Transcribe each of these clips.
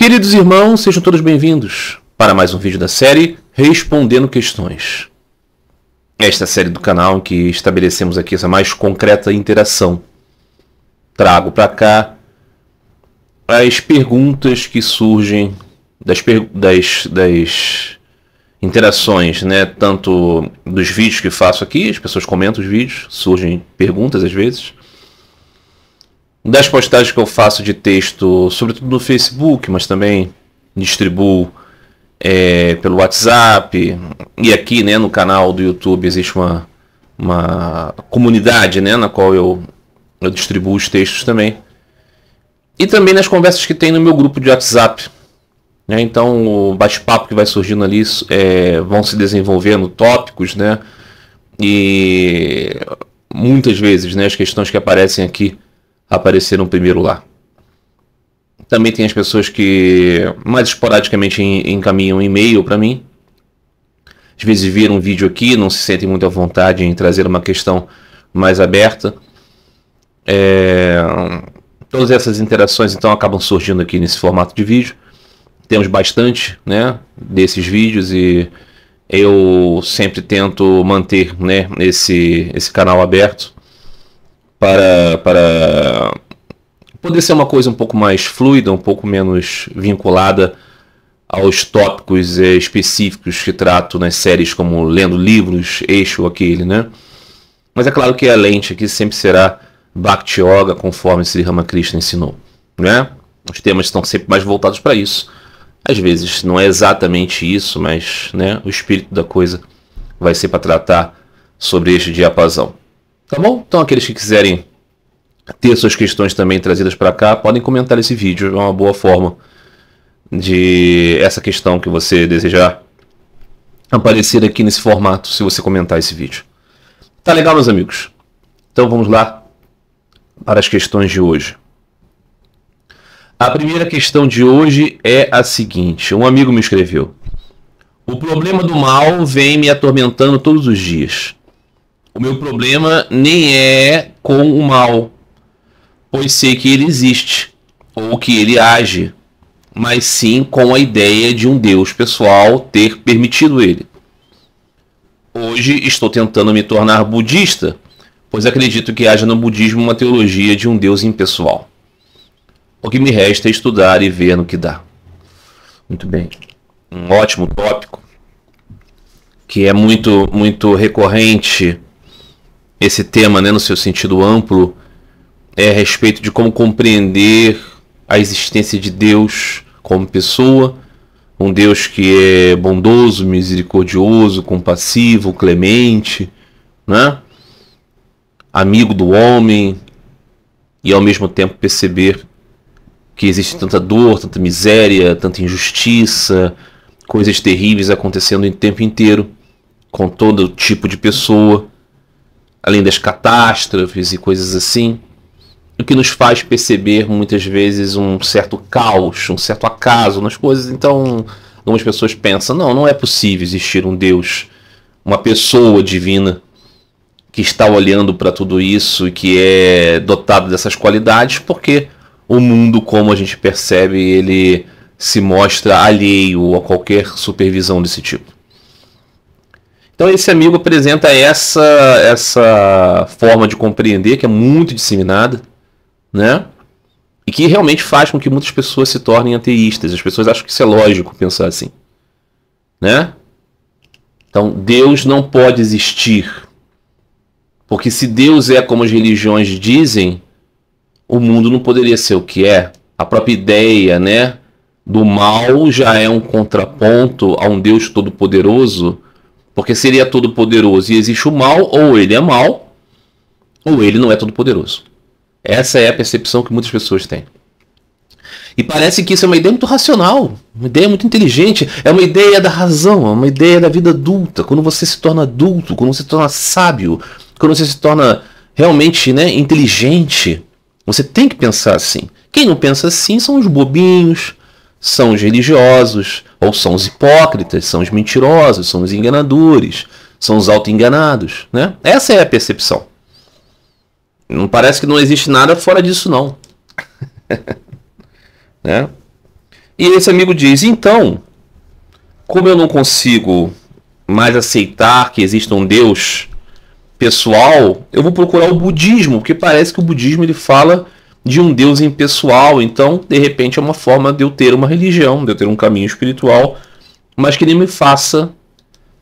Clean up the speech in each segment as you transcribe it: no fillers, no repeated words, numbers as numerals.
Queridos irmãos, sejam todos bem-vindos para mais um vídeo da série Respondendo Questões. Esta série do canal em que estabelecemos aqui essa mais concreta interação. Trago para cá as perguntas que surgem das interações, né? Tanto dos vídeos que faço aqui, as pessoas comentam os vídeos, surgem perguntas às vezes. Das postagens que eu faço de texto, sobretudo no Facebook, mas também distribuo pelo WhatsApp. E aqui, né, no canal do YouTube existe uma comunidade, né, na qual eu distribuo os textos também. E também nas conversas que tem no meu grupo de WhatsApp. Né? Então o bate-papo que vai surgindo ali vão se desenvolvendo tópicos, né? E muitas vezes, né, as questões que aparecem aqui apareceram primeiro lá. Também tem as pessoas que mais esporadicamente encaminham e-mail para mim. Às vezes viram um vídeo aqui, não se sentem muito à vontade em trazer uma questão mais aberta. Todas essas interações então acabam surgindo aqui nesse formato de vídeo. Temos bastante, né, desses vídeos e eu sempre tento manter, né, esse canal aberto para poder ser uma coisa um pouco mais fluida, um pouco menos vinculada aos tópicos específicos que trato nas séries, como lendo livros, este ou aquele, né? Mas é claro que a lente aqui sempre será Bhakti Yoga, conforme Sri Ramakrishna ensinou, né? Os temas estão sempre mais voltados para isso. Às vezes não é exatamente isso, mas, né, o espírito da coisa vai ser para tratar sobre este diapasão. Tá bom? Então aqueles que quiserem ter suas questões também trazidas para cá, podem comentar esse vídeo. É uma boa forma de essa questão que você desejar aparecer aqui nesse formato, se você comentar esse vídeo. Tá legal, meus amigos? Então vamos lá para as questões de hoje. A primeira questão de hoje é a seguinte. Um amigo me escreveu: o problema do mal vem me atormentando todos os dias. O meu problema nem é com o mal, pois sei que ele existe, ou que ele age, mas sim com a ideia de um Deus pessoal ter permitido ele. Hoje estou tentando me tornar budista, pois acredito que haja no budismo uma teologia de um Deus impessoal. O que me resta é estudar e ver no que dá. Muito bem. Um ótimo tópico, que é muito recorrente. Esse tema, né, no seu sentido amplo, é a respeito de como compreender a existência de Deus como pessoa, um Deus que é bondoso, misericordioso, compassivo, clemente, né? Amigo do homem, e ao mesmo tempo perceber que existe tanta dor, tanta miséria, tanta injustiça, coisas terríveis acontecendo o tempo inteiro, com todo tipo de pessoa, além das catástrofes e coisas assim, o que nos faz perceber muitas vezes um certo caos, um certo acaso nas coisas. Então, algumas pessoas pensam, não é possível existir um Deus, uma pessoa divina que está olhando para tudo isso e que é dotado dessas qualidades, porque o mundo, como a gente percebe, ele se mostra alheio a qualquer supervisão desse tipo. Então esse amigo apresenta essa forma de compreender que é muito disseminada, né? E que realmente faz com que muitas pessoas se tornem ateístas. As pessoas acham que isso é lógico pensar assim, né? Então Deus não pode existir, porque se Deus é como as religiões dizem, o mundo não poderia ser o que é. A própria ideia, né, do mal já é um contraponto a um Deus todo-poderoso, porque se ele é todo-poderoso e existe o mal, ou ele é mal, ou ele não é todo-poderoso. Essa é a percepção que muitas pessoas têm. E parece que isso é uma ideia muito racional, uma ideia muito inteligente, é uma ideia da razão, é uma ideia da vida adulta. Quando você se torna adulto, quando você se torna sábio, quando você se torna realmente, né, inteligente, você tem que pensar assim. Quem não pensa assim são os bobinhos, são os religiosos, ou são os hipócritas, são os mentirosos, são os enganadores, são os auto-enganados, né? Essa é a percepção. Não parece que não existe nada fora disso, não. Né? E esse amigo diz, então, como eu não consigo mais aceitar que exista um Deus pessoal, eu vou procurar o budismo, porque parece que o budismo ele fala de um Deus impessoal, então, de repente, é uma forma de eu ter uma religião, de eu ter um caminho espiritual, mas que ele me faça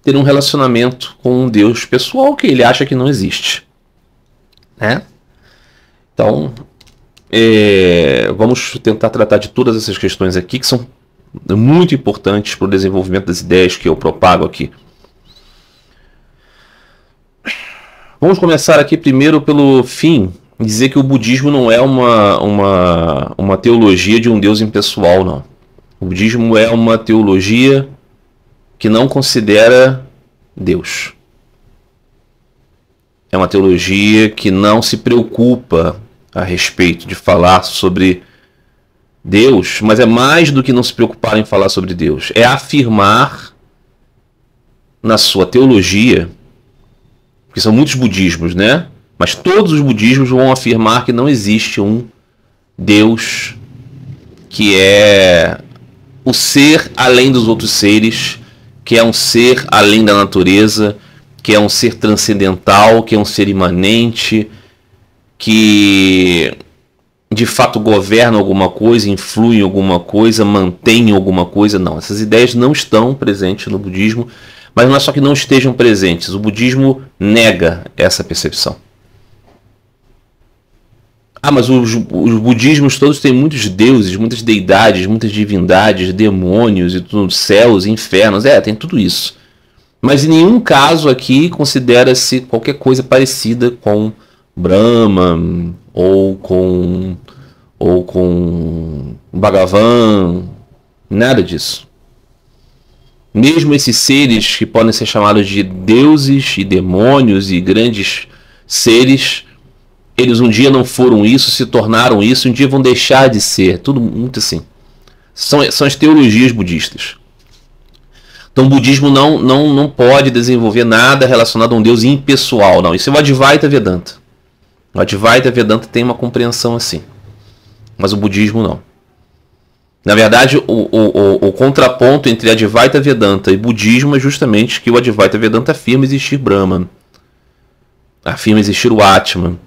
ter um relacionamento com um Deus pessoal que ele acha que não existe. Né? Então, vamos tentar tratar de todas essas questões aqui, que são muito importantes para o desenvolvimento das ideias que eu propago aqui. Vamos começar aqui primeiro pelo fim, dizer que o budismo não é uma teologia de um Deus impessoal, não. O budismo é uma teologia que não considera Deus. É uma teologia que não se preocupa a respeito de falar sobre Deus, mas é mais do que não se preocupar em falar sobre Deus. É afirmar na sua teologia, porque são muitos budismos, né? Mas todos os budismos vão afirmar que não existe um Deus que é o ser além dos outros seres, que é um ser além da natureza, que é um ser transcendental, que é um ser imanente, que de fato governa alguma coisa, influi em alguma coisa, mantém alguma coisa. Não, essas ideias não estão presentes no budismo, mas não é só que não estejam presentes, o budismo nega essa percepção. Ah, mas os budismos todos têm muitos deuses, muitas deidades, muitas divindades, demônios e tudo, céus, infernos, tem tudo isso. Mas em nenhum caso aqui considera-se qualquer coisa parecida com Brahma ou com Bhagavan, nada disso. Mesmo esses seres que podem ser chamados de deuses e demônios e grandes seres, eles um dia não foram isso, se tornaram isso, um dia vão deixar de ser. Tudo muito assim. São as teologias budistas. Então o budismo não pode desenvolver nada relacionado a um Deus impessoal. Não. Isso é o Advaita Vedanta. O Advaita Vedanta tem uma compreensão assim. Mas o budismo não. Na verdade, o contraponto entre Advaita Vedanta e budismo é justamente que o Advaita Vedanta afirma existir Brahman. Afirma existir o Atman.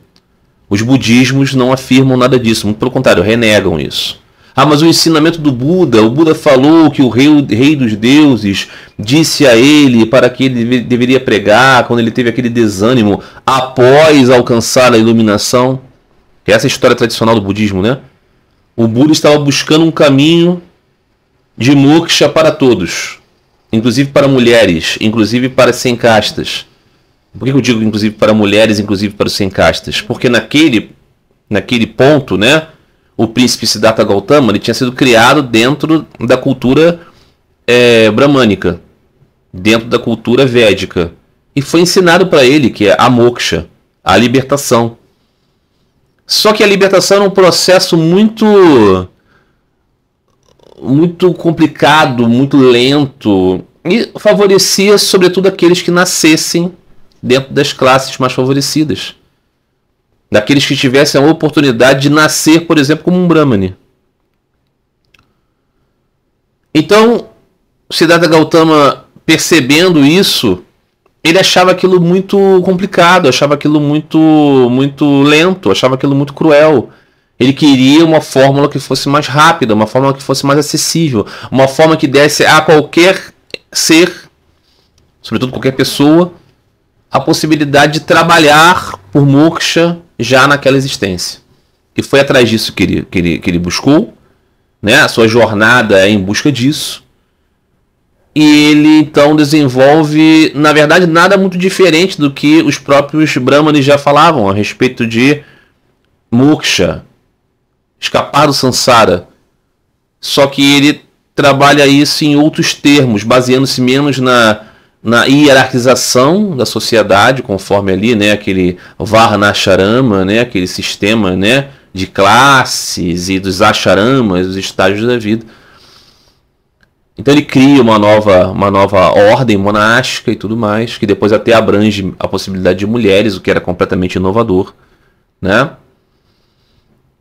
Os budismos não afirmam nada disso, muito pelo contrário, renegam isso. Ah, mas o ensinamento do Buda, o Buda falou que o rei dos deuses disse a ele para que ele deveria pregar quando ele teve aquele desânimo após alcançar a iluminação. Essa é a história tradicional do budismo, né? O Buda estava buscando um caminho de moksha para todos, inclusive para mulheres, inclusive para sem castas. Por que eu digo inclusive para mulheres, inclusive para os sem castas? Porque naquele ponto, né, o príncipe Siddhartha Gautama ele tinha sido criado dentro da cultura bramânica, dentro da cultura védica. E foi ensinado para ele que é a moksha, a libertação. Só que a libertação é um processo muito complicado, muito lento, e favorecia sobretudo aqueles que nascessem dentro das classes mais favorecidas. Daqueles que tivessem a oportunidade de nascer, por exemplo, como um Brahmane. Então, Siddhartha Gautama, percebendo isso, ele achava aquilo muito complicado, achava aquilo muito lento, achava aquilo muito cruel. Ele queria uma fórmula que fosse mais rápida, uma fórmula que fosse mais acessível, uma fórmula que desse a qualquer ser, sobretudo qualquer pessoa, a possibilidade de trabalhar por moksha já naquela existência. E foi atrás disso que ele buscou, né? A sua jornada é em busca disso. E ele então desenvolve, na verdade, nada muito diferente do que os próprios Brahmanes já falavam a respeito de moksha, escapar do samsara. Só que ele trabalha isso em outros termos, baseando-se menos na hierarquização da sociedade, conforme ali, né, aquele Varnashrama, né, aquele sistema, né, de classes e dos ashramas, os estágios da vida. Então ele cria uma nova ordem monástica e tudo mais, que depois até abrange a possibilidade de mulheres, o que era completamente inovador, né?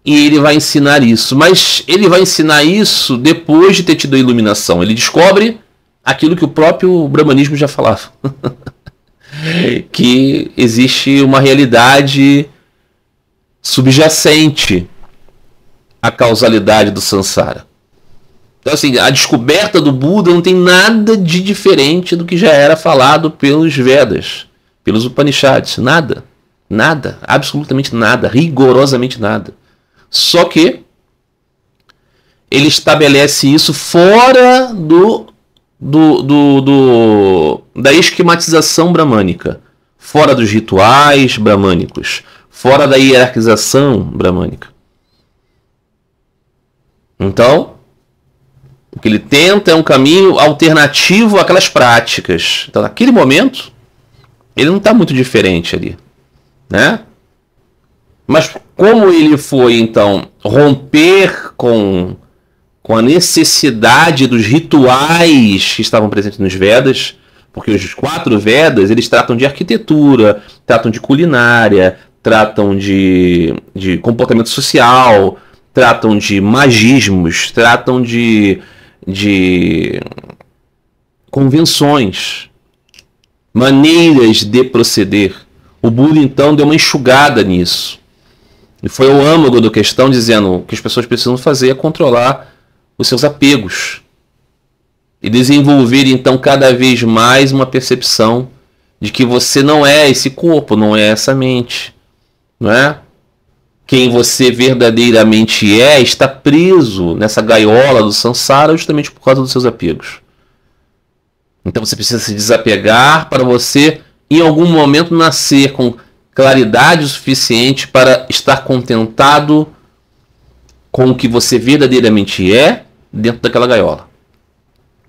e ele vai ensinar isso. Mas ele vai ensinar isso depois de ter tido a iluminação. Ele descobre aquilo que o próprio brahmanismo já falava. Que existe uma realidade subjacente à causalidade do samsara. Então, assim, a descoberta do Buda não tem nada de diferente do que já era falado pelos Vedas, pelos Upanishads. Nada. Nada. Absolutamente nada. Rigorosamente nada. Só que ele estabelece isso fora da esquematização bramânica, fora dos rituais bramânicos, fora da hierarquização bramânica. Então, o que ele tenta é um caminho alternativo àquelas práticas. Então, naquele momento, ele não está muito diferente ali, né? Mas como ele foi, então, romper com a necessidade dos rituais que estavam presentes nos Vedas, porque os 4 Vedas, eles tratam de arquitetura, tratam de culinária, tratam de comportamento social, tratam de magismos, tratam de convenções, maneiras de proceder. O Buda, então, deu uma enxugada nisso. E foi o âmago da questão, dizendo que as pessoas precisam fazer é controlar os seus apegos e desenvolver, então, cada vez mais uma percepção de que você não é esse corpo, não é essa mente, não é? Quem você verdadeiramente é está preso nessa gaiola do samsara justamente por causa dos seus apegos. Então você precisa se desapegar para você, em algum momento, nascer com claridade o suficiente para estar contentado com o que você verdadeiramente é dentro daquela gaiola.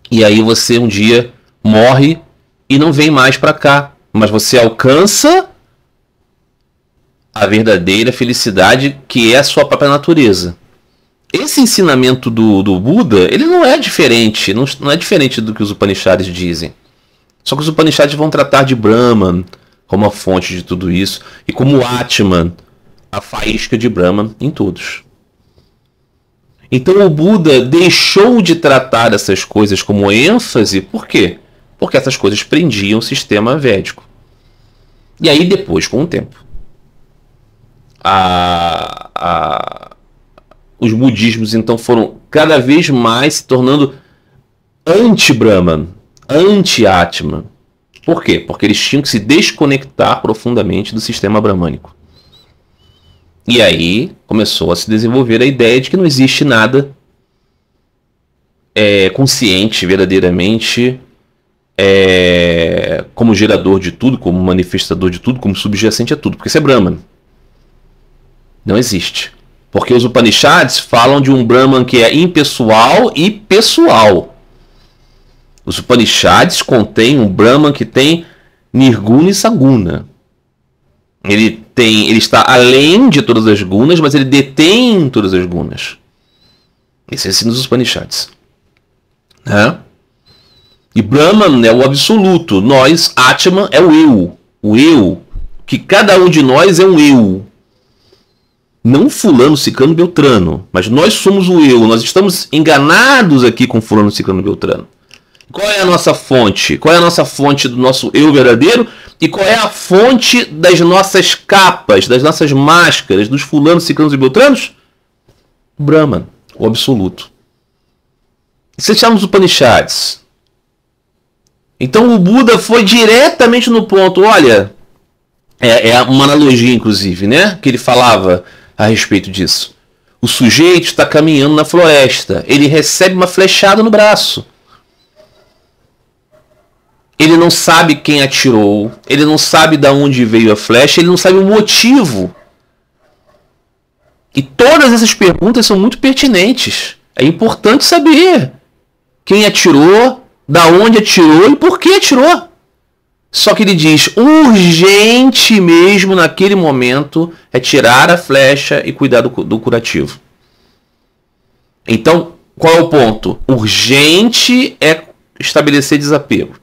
E aí você um dia morre e não vem mais para cá, mas você alcança a verdadeira felicidade, que é a sua própria natureza. Esse ensinamento do Buda, ele não é diferente, não é diferente do que os Upanishads dizem. Só que os Upanishads vão tratar de Brahman como a fonte de tudo isso, e como Atman, a faísca de Brahman em todos. Então o Buda deixou de tratar essas coisas como ênfase, por quê? Porque essas coisas prendiam o sistema védico. E aí depois, com o tempo, os budismos então foram cada vez mais se tornando anti-Brahman, anti-Atman. Por quê? Porque eles tinham que se desconectar profundamente do sistema brahmânico. E aí começou a se desenvolver a ideia de que não existe nada consciente, verdadeiramente, como gerador de tudo, como manifestador de tudo, como subjacente a tudo. Porque isso é Brahman. Não existe. Porque os Upanishads falam de um Brahman que é impessoal e pessoal. Os Upanishads contêm um Brahman que tem Nirguna e Saguna. Ele está além de todas as gunas, mas ele detém todas as gunas. Esse é o ensino dos Upanishads. Né? E Brahman é o absoluto. Nós, Atman, é o eu. O eu. Que cada um de nós é um eu. Não fulano, ciclano, beltrano. Mas nós somos o eu. Nós estamos enganados aqui com fulano, ciclano, beltrano. Qual é a nossa fonte? Qual é a nossa fonte do nosso eu verdadeiro? E qual é a fonte das nossas capas, das nossas máscaras, dos fulanos, ciclanos e beltranos? Brahman, o absoluto. Isso se chama os Upanishads. Então o Buda foi diretamente no ponto. Olha, é uma analogia, inclusive, né? Que ele falava a respeito disso. O sujeito está caminhando na floresta. Ele recebe uma flechada no braço. Ele não sabe quem atirou, ele não sabe de onde veio a flecha, ele não sabe o motivo. E todas essas perguntas são muito pertinentes. É importante saber quem atirou, da onde atirou e por que atirou. Só que ele diz, urgente mesmo naquele momento é tirar a flecha e cuidar do curativo. Então, qual é o ponto? Urgente é estabelecer desapego.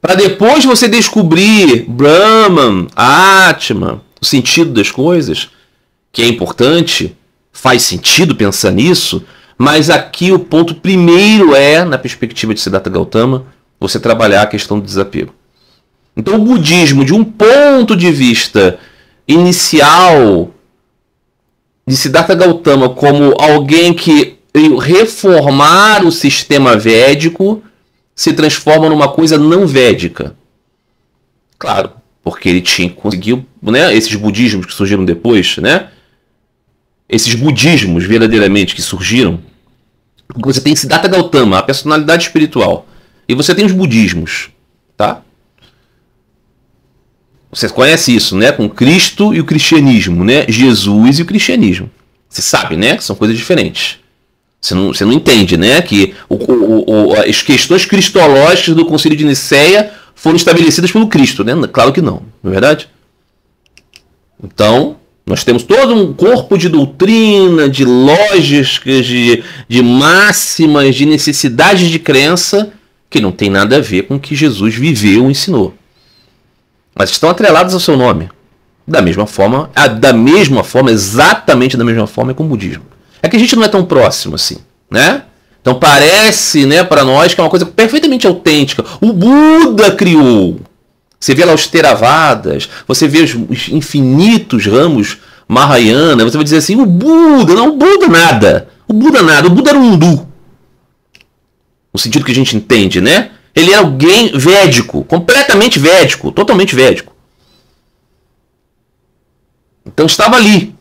Para depois você descobrir Brahman, Atman, o sentido das coisas, que é importante, faz sentido pensar nisso, mas aqui o ponto primeiro é, na perspectiva de Siddhartha Gautama, você trabalhar a questão do desapego. Então o budismo, de um ponto de vista inicial de Siddhartha Gautama como alguém que reformar o sistema védico, se transforma numa coisa não védica. Claro, porque ele conseguiu, né, esses budismos que surgiram depois, né, esses budismos verdadeiramente que surgiram, porque você tem Siddhartha Gautama, a personalidade espiritual, e você tem os budismos, tá? Você conhece isso, né? Com Cristo e o cristianismo, né? Jesus e o cristianismo. Você sabe, né? Que são coisas diferentes. Você não entende, né? Que as questões cristológicas do Concílio de Nicéia foram estabelecidas pelo Cristo, né? Claro que não é verdade? Então, nós temos todo um corpo de doutrina, de lógicas, de máximas, de necessidades de crença que não tem nada a ver com o que Jesus viveu e ensinou. Mas estão atrelados ao seu nome. Da mesma forma, exatamente da mesma forma é com o budismo. É que a gente não é tão próximo assim, né? Então parece, né, para nós que é uma coisa perfeitamente autêntica. O Buda criou. Você vê lá os Theravadas, você vê os infinitos ramos Mahayana, você vai dizer assim, o Buda nada. O Buda era um hindu. No sentido que a gente entende, né? Ele era alguém védico, completamente védico, totalmente védico. Então estava ali,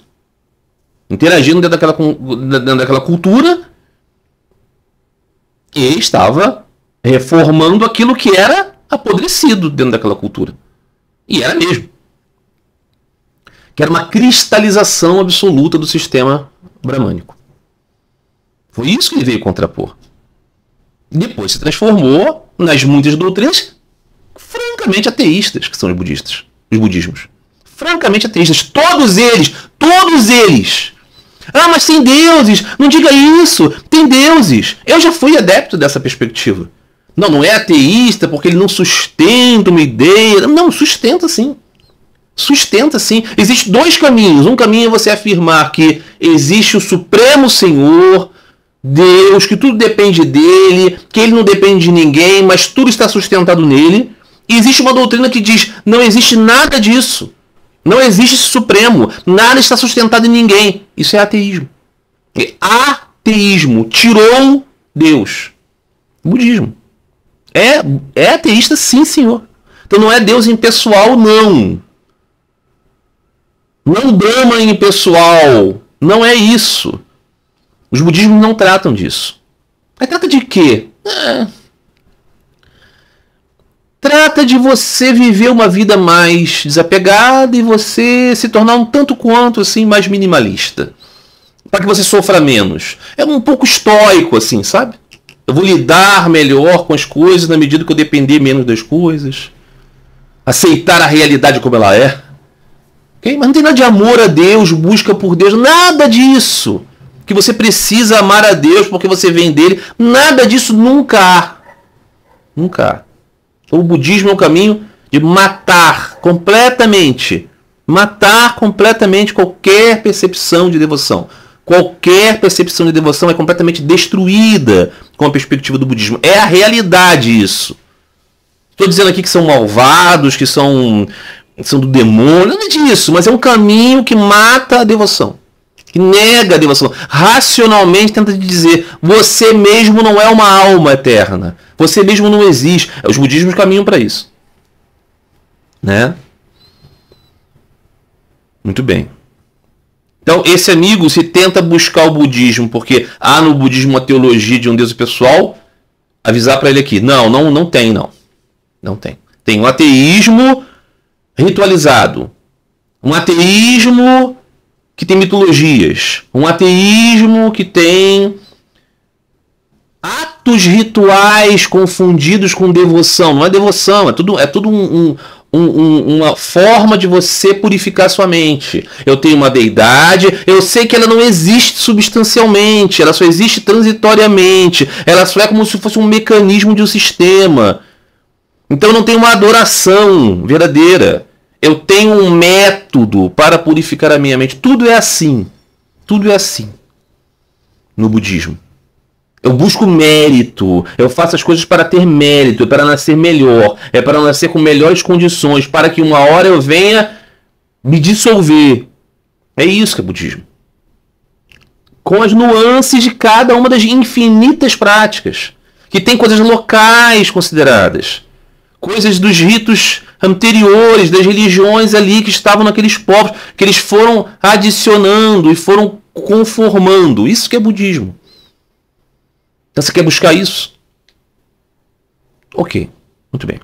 interagindo dentro daquela cultura e estava reformando aquilo que era apodrecido dentro daquela cultura. E era mesmo. Que era uma cristalização absoluta do sistema bramânico. Foi isso que ele veio contrapor. Depois se transformou nas muitas doutrinas francamente ateístas, que são os budistas, os budismos. Francamente ateístas, todos eles. Ah, mas tem deuses, não diga isso, tem deuses. Eu já fui adepto dessa perspectiva. Não é ateísta porque ele não sustenta uma ideia. Não, sustenta sim. Sustenta sim. Existem dois caminhos. Um caminho é você afirmar que existe o Supremo Senhor, Deus, que tudo depende dele, que ele não depende de ninguém, mas tudo está sustentado nele. E existe uma doutrina que diz, não existe nada disso. Não existe esse Supremo. Nada está sustentado em ninguém. Isso é ateísmo. É ateísmo. Tirou Deus. Budismo. É ateísta sim, senhor. Então não é Deus impessoal, não. Não Brahma impessoal. Não é isso. Os budismos não tratam disso. Mas trata de quê? Trata de você viver uma vida mais desapegada e você se tornar um tanto quanto assim mais minimalista. Para que você sofra menos. É um pouco estoico assim, sabe? Eu vou lidar melhor com as coisas na medida que eu depender menos das coisas. Aceitar a realidade como ela é. Okay? Mas não tem nada de amor a Deus, busca por Deus, nada disso. Que você precisa amar a Deus porque você vem dele. Nada disso nunca há. Nunca há. Então, o budismo é um caminho de matar completamente qualquer percepção de devoção. Qualquer percepção de devoção é completamente destruída com a perspectiva do budismo. É a realidade isso. Estou dizendo aqui que são malvados, que são do demônio, nada disso, mas é um caminho que mata a devoção. Que nega a devoção. Racionalmente tenta dizer, você mesmo não é uma alma eterna. Você mesmo não existe. Os budismos caminham para isso. Né? Muito bem. Então, esse amigo se tenta buscar o budismo, porque há no budismo uma teologia de um Deus pessoal, avisar para ele aqui, não tem, não. Não tem. Tem um ateísmo ritualizado. Um ateísmo que tem mitologias. Um ateísmo que tem atos rituais confundidos com devoção. Não é devoção, é tudo uma forma de você purificar sua mente. Eu tenho uma deidade, eu sei que ela não existe substancialmente, ela só existe transitoriamente, ela só é como se fosse um mecanismo de um sistema. Então não tem uma adoração verdadeira. Eu tenho um método para purificar a minha mente. Tudo é assim. Tudo é assim no budismo. Eu busco mérito, eu faço as coisas para ter mérito, é para nascer melhor, é para nascer com melhores condições, para que uma hora eu venha me dissolver. É isso que é budismo. Com as nuances de cada uma das infinitas práticas, que tem coisas locais consideradas, coisas dos ritos anteriores, das religiões ali que estavam naqueles povos, que eles foram adicionando e foram conformando. Isso que é budismo. Então você quer buscar isso? Ok, muito bem.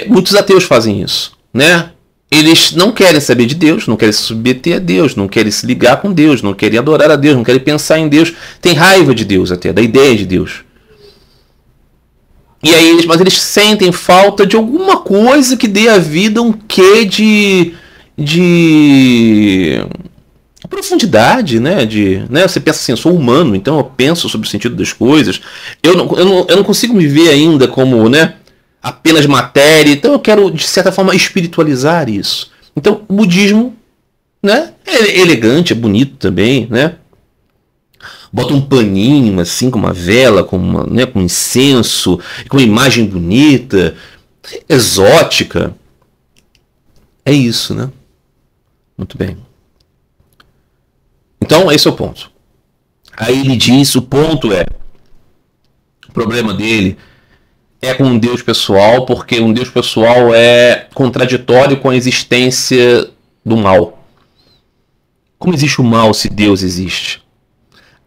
Muitos ateus fazem isso, né? Eles não querem saber de Deus, não querem se submeter a Deus, não querem se ligar com Deus, não querem adorar a Deus, não querem pensar em Deus, tem raiva de Deus até, da ideia de Deus. E aí mas eles sentem falta de alguma coisa que dê à vida um quê de profundidade, né? Você pensa assim, eu sou humano, então eu penso sobre o sentido das coisas. Eu não consigo me ver ainda como, né, apenas matéria, então eu quero, de certa forma, espiritualizar isso. Então, o budismo, né, é elegante, é bonito também, né? Bota um paninho, assim, com uma vela, com incenso, com uma imagem bonita, exótica. É isso, né? Muito bem. Então, esse é o ponto. Aí ele diz, o problema dele é com um Deus pessoal, porque um Deus pessoal é contraditório com a existência do mal. Como existe o mal se Deus existe?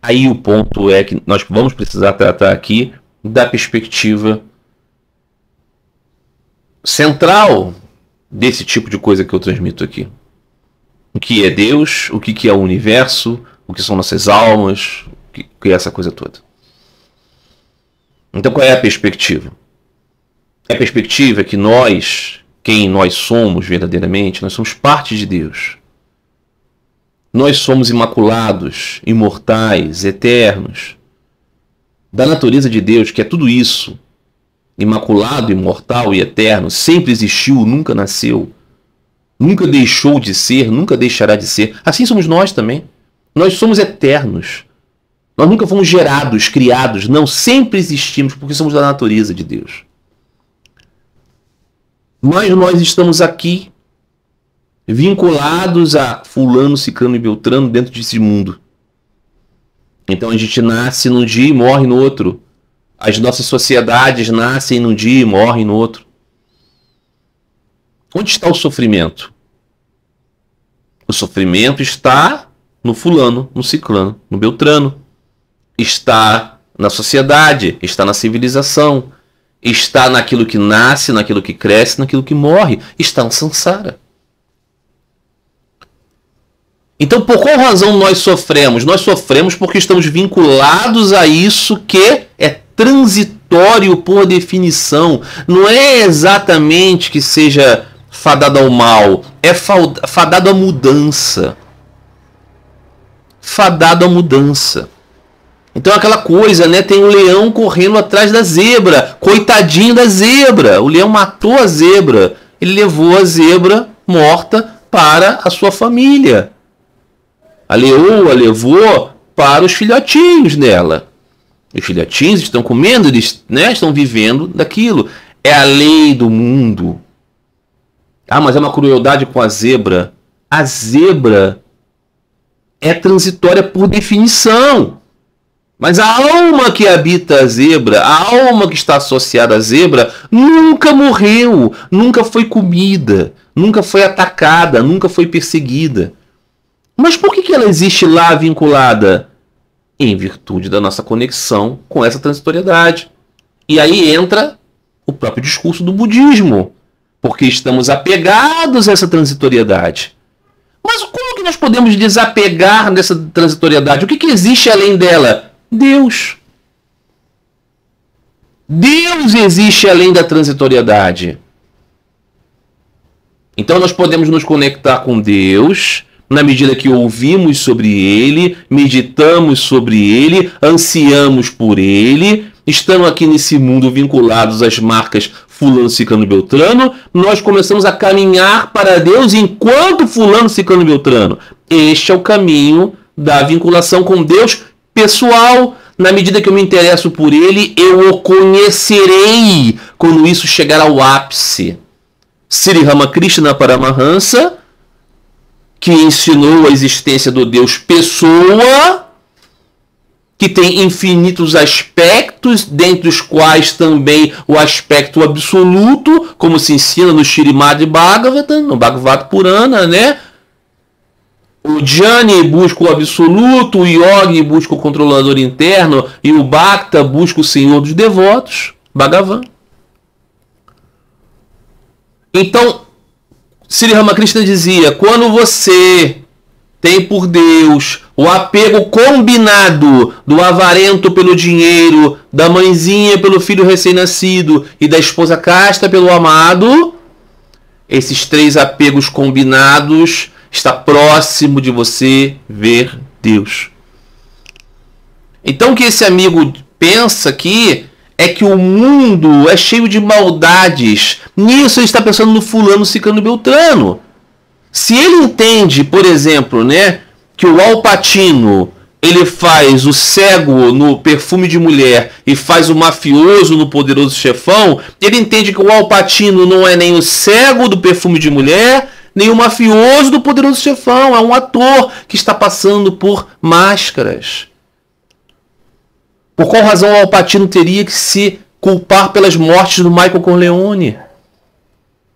Aí o ponto é que nós vamos precisar tratar aqui da perspectiva central desse tipo de coisa que eu transmito aqui. O que é Deus, o que é o universo, o que são nossas almas, o que é essa coisa toda. Então qual é a perspectiva? A perspectiva é que nós, quem nós somos verdadeiramente, nós somos parte de Deus. Nós somos imaculados, imortais, eternos. Da natureza de Deus, que é tudo isso, imaculado, imortal e eterno, sempre existiu, nunca nasceu. Nunca deixou de ser, nunca deixará de ser. Assim somos nós também. Nós somos eternos. Nós nunca fomos gerados, criados. Não, sempre existimos porque somos da natureza de Deus. Mas nós estamos aqui vinculados a fulano, ciclano e beltrano dentro desse mundo. Então a gente nasce num dia e morre no outro. As nossas sociedades nascem num dia e morrem no outro. Onde está o sofrimento? O sofrimento está no fulano, no ciclano, no beltrano. Está na sociedade, está na civilização, está naquilo que nasce, naquilo que cresce, naquilo que morre. Está no samsara. Então, por qual razão nós sofremos? Nós sofremos porque estamos vinculados a isso que é transitório por definição. Não é exatamente que seja fadado ao mal, é fadado à mudança. Fadado à mudança. Então aquela coisa, né? Tem um leão correndo atrás da zebra. Coitadinho da zebra. O leão matou a zebra. Ele levou a zebra morta para a sua família. A leoa levou para os filhotinhos dela. Os filhotinhos estão comendo, eles, né, estão vivendo daquilo. É a lei do mundo. Ah, mas é uma crueldade com a zebra. A zebra é transitória por definição. Mas a alma que habita a zebra, a alma que está associada à zebra, nunca morreu, nunca foi comida, nunca foi atacada, nunca foi perseguida. Mas por que ela existe lá vinculada? Em virtude da nossa conexão com essa transitoriedade. E aí entra o próprio discurso do budismo. Porque estamos apegados a essa transitoriedade. Mas como que nós podemos desapegar dessa transitoriedade? O que existe além dela? Deus. Deus existe além da transitoriedade. Então nós podemos nos conectar com Deus na medida que ouvimos sobre Ele, meditamos sobre Ele, ansiamos por Ele, estamos aqui nesse mundo vinculados às marcas fulano, ciclano e beltrano, nós começamos a caminhar para Deus enquanto fulano, ciclano e beltrano. Este é o caminho da vinculação com Deus pessoal. Na medida que eu me interesso por ele, eu o conhecerei quando isso chegar ao ápice. Sri Ramakrishna Paramahansa, que ensinou a existência do Deus pessoa, que tem infinitos aspectos, dentre os quais também o aspecto absoluto, como se ensina no Śrīmad Bhagavatam, no Bhagavad Purana, né? O Jnani busca o absoluto, o Yogi busca o controlador interno e o Bhakta busca o senhor dos devotos, Bhagavan. Então, Sri Ramakrishna dizia, quando você tem por Deus o apego combinado do avarento pelo dinheiro, da mãezinha pelo filho recém-nascido e da esposa casta pelo amado, esses três apegos combinados está próximo de você ver Deus. Então o que esse amigo pensa aqui é que o mundo é cheio de maldades. Nisso ele está pensando no fulano, ciclano e beltrano. Se ele entende, por exemplo, né, que o Al Pacino ele faz o cego no Perfume de Mulher e faz o mafioso no Poderoso Chefão, ele entende que o Al Pacino não é nem o cego do Perfume de Mulher, nem o mafioso do Poderoso Chefão. É um ator que está passando por máscaras. Por qual razão o Al Pacino teria que se culpar pelas mortes do Michael Corleone,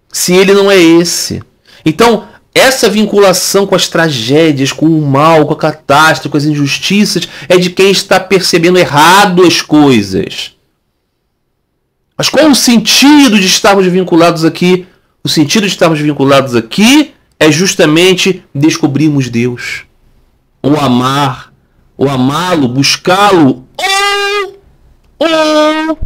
se ele não é esse? Então, essa vinculação com as tragédias, com o mal, com a catástrofe, com as injustiças, é de quem está percebendo errado as coisas. Mas qual o sentido de estarmos vinculados aqui? O sentido de estarmos vinculados aqui é justamente descobrirmos Deus. O amar, o amá-lo, buscá-lo, ou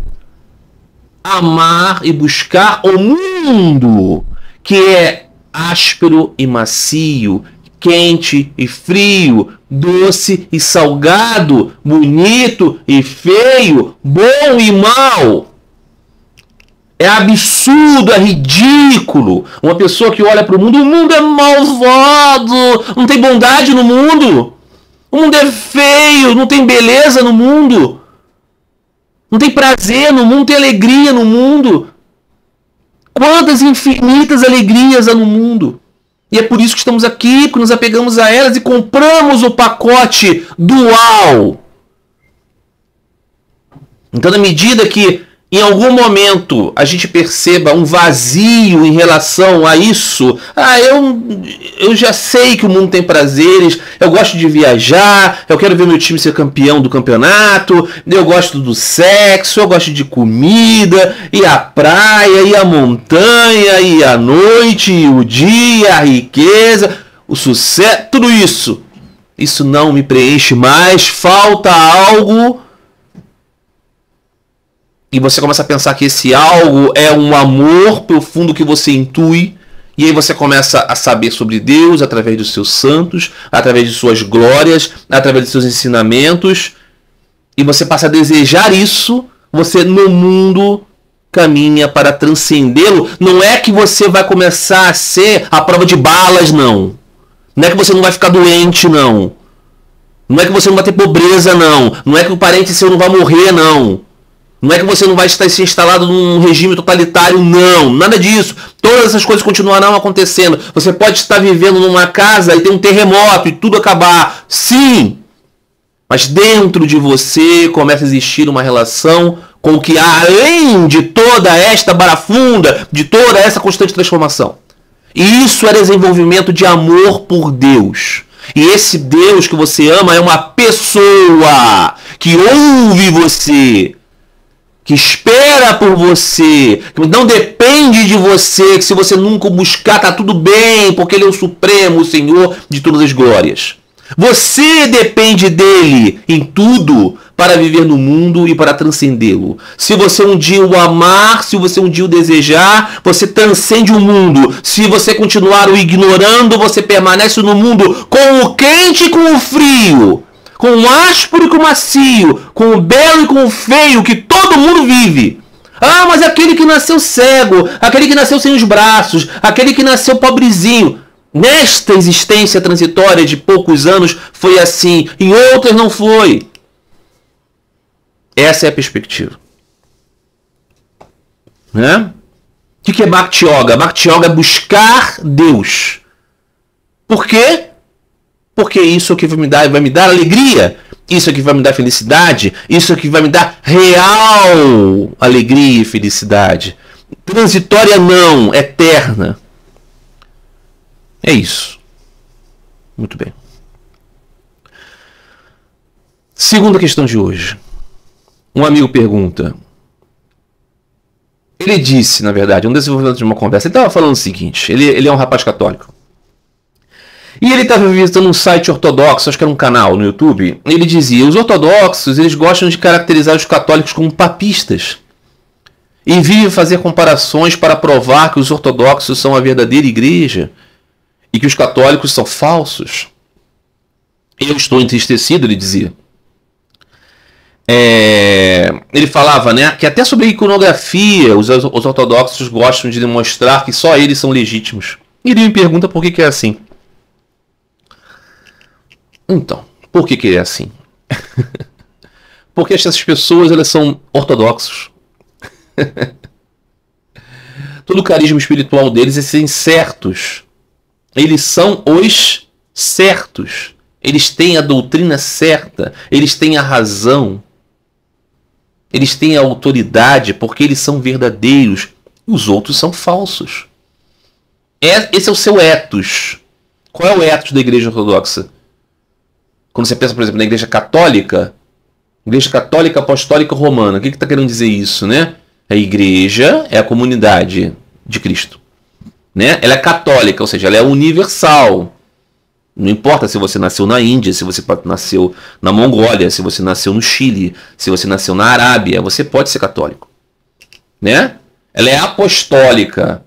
amar e buscar o mundo, que é áspero e macio, quente e frio, doce e salgado, bonito e feio, bom e mal. É absurdo, é ridículo. Uma pessoa que olha para o mundo é malvado, não tem bondade no mundo. O mundo é feio, não tem beleza no mundo. Não tem prazer no mundo, não tem alegria no mundo. Quantas infinitas alegrias há no mundo. E é por isso que estamos aqui, que nos apegamos a elas e compramos o pacote dual. Então, na medida que em algum momento a gente perceba um vazio em relação a isso, eu já sei que o mundo tem prazeres, eu gosto de viajar, eu quero ver meu time ser campeão do campeonato, eu gosto do sexo, eu gosto de comida, e a praia, e a montanha, e a noite, e o dia, a riqueza, o sucesso, tudo isso. Isso não me preenche mais, falta algo. E você começa a pensar que esse algo é um amor profundo que você intui. E aí você começa a saber sobre Deus através dos seus santos, através de suas glórias, através de seus ensinamentos. E você passa a desejar isso. Você no mundo caminha para transcendê-lo. Não é que você vai começar a ser a prova de balas, não. Não é que você não vai ficar doente, não. Não é que você não vai ter pobreza, não. Não é que o parente seu não vai morrer, não. Não é que você não vai estar se instalado num regime totalitário, não. Nada disso. Todas essas coisas continuarão acontecendo. Você pode estar vivendo numa casa e ter um terremoto e tudo acabar. Sim. Mas dentro de você começa a existir uma relação com o que há além de toda esta barafunda, de toda essa constante transformação. E isso é desenvolvimento de amor por Deus. E esse Deus que você ama é uma pessoa que ouve você, que espera por você, que não depende de você, que se você nunca o buscar tá tudo bem, porque ele é o Supremo, o Senhor de todas as glórias. Você depende dele em tudo para viver no mundo e para transcendê-lo. Se você um dia o amar, se você um dia o desejar, você transcende o mundo. Se você continuar o ignorando, você permanece no mundo com o quente e com o frio, com o áspero e com o macio, com o belo e com o feio, que todo mundo vive. Ah, mas aquele que nasceu cego, aquele que nasceu sem os braços, aquele que nasceu pobrezinho, nesta existência transitória de poucos anos foi assim, em outras não foi. Essa é a perspectiva. Né? O que é Bhakti Yoga? Bhakti Yoga é buscar Deus. Por quê? Porque isso é o que vai me dar alegria. Isso é o que vai me dar felicidade. Isso é o que vai me dar real alegria e felicidade. Transitória não, eterna. É isso. Muito bem. Segunda questão de hoje. Um amigo pergunta. Ele disse, na verdade, um desenvolvimento de uma conversa. Ele estava falando o seguinte. Ele é um rapaz católico. E ele estava visitando um site ortodoxo, acho que era um canal no YouTube. Ele dizia, os ortodoxos, eles gostam de caracterizar os católicos como papistas. E vive fazer comparações para provar que os ortodoxos são a verdadeira igreja e que os católicos são falsos. Eu estou entristecido, ele dizia. Ele falava, né, que até sobre a iconografia os ortodoxos gostam de demonstrar que só eles são legítimos. E ele me pergunta por que é assim. Então, por que é assim? Porque essas pessoas, elas são ortodoxos. Todo o carisma espiritual deles é ser certos. Eles são os certos. Eles têm a doutrina certa. Eles têm a razão. Eles têm a autoridade porque eles são verdadeiros. Os outros são falsos. Esse é o seu ethos. Qual é o ethos da igreja ortodoxa? Quando você pensa, por exemplo, na igreja católica apostólica romana, o que está querendo dizer isso, né? A igreja é a comunidade de Cristo. Né? Ela é católica, ou seja, ela é universal. Não importa se você nasceu na Índia, se você nasceu na Mongólia, se você nasceu no Chile, se você nasceu na Arábia, você pode ser católico. Né? Ela é apostólica.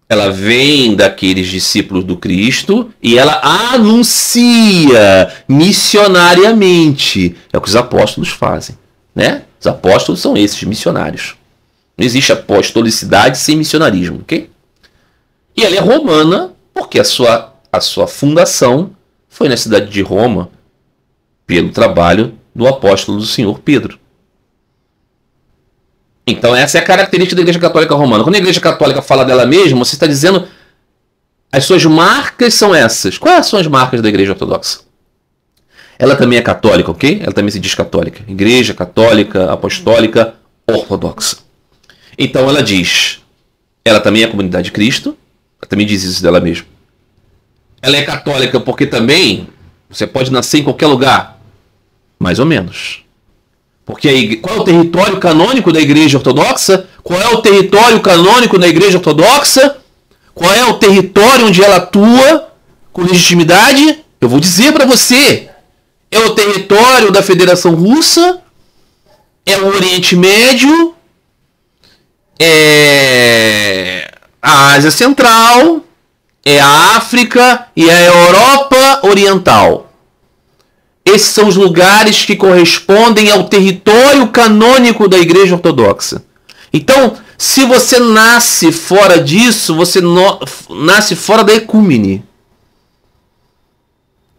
Ela vem daqueles discípulos do Cristo e ela anuncia missionariamente. É o que os apóstolos fazem. Né? Os apóstolos são esses, missionários. Não existe apostolicidade sem missionarismo. Okay? E ela é romana porque a sua fundação foi na cidade de Roma pelo trabalho do apóstolo do Senhor Pedro. Então essa é a característica da Igreja Católica Romana. Quando a Igreja Católica fala dela mesma, você está dizendo as suas marcas são essas. Quais são as marcas da Igreja Ortodoxa? Ela também é católica, ok? Ela também se diz católica. Igreja Católica, Apostólica, Ortodoxa. Então ela diz, ela também é a comunidade de Cristo, ela também diz isso dela mesma. Ela é católica porque também você pode nascer em qualquer lugar, mais ou menos. Porque qual é o território canônico da Igreja Ortodoxa? Qual é o território canônico da Igreja Ortodoxa? Qual é o território onde ela atua com legitimidade? Eu vou dizer para você. É o território da Federação Russa? É o Oriente Médio? É a Ásia Central? É a África e a Europa Oriental. Esses são os lugares que correspondem ao território canônico da Igreja Ortodoxa. Então, se você nasce fora disso, você nasce fora da ecúmene.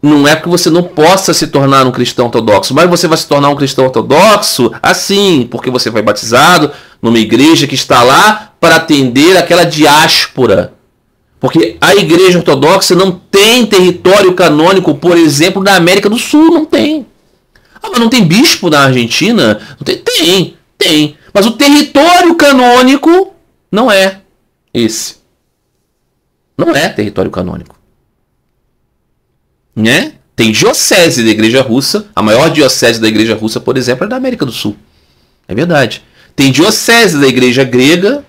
Não é que você não possa se tornar um cristão ortodoxo, mas você vai se tornar um cristão ortodoxo assim, porque você foi batizado numa igreja que está lá para atender aquela diáspora. Porque a Igreja Ortodoxa não tem território canônico, por exemplo, na América do Sul. Não tem. Ah, mas não tem bispo na Argentina? Não tem. Tem. Mas o território canônico não é esse. Não é território canônico. Né? Tem diocese da Igreja Russa. A maior diocese da Igreja Russa, por exemplo, é da América do Sul. É verdade. Tem diocese da Igreja Grega,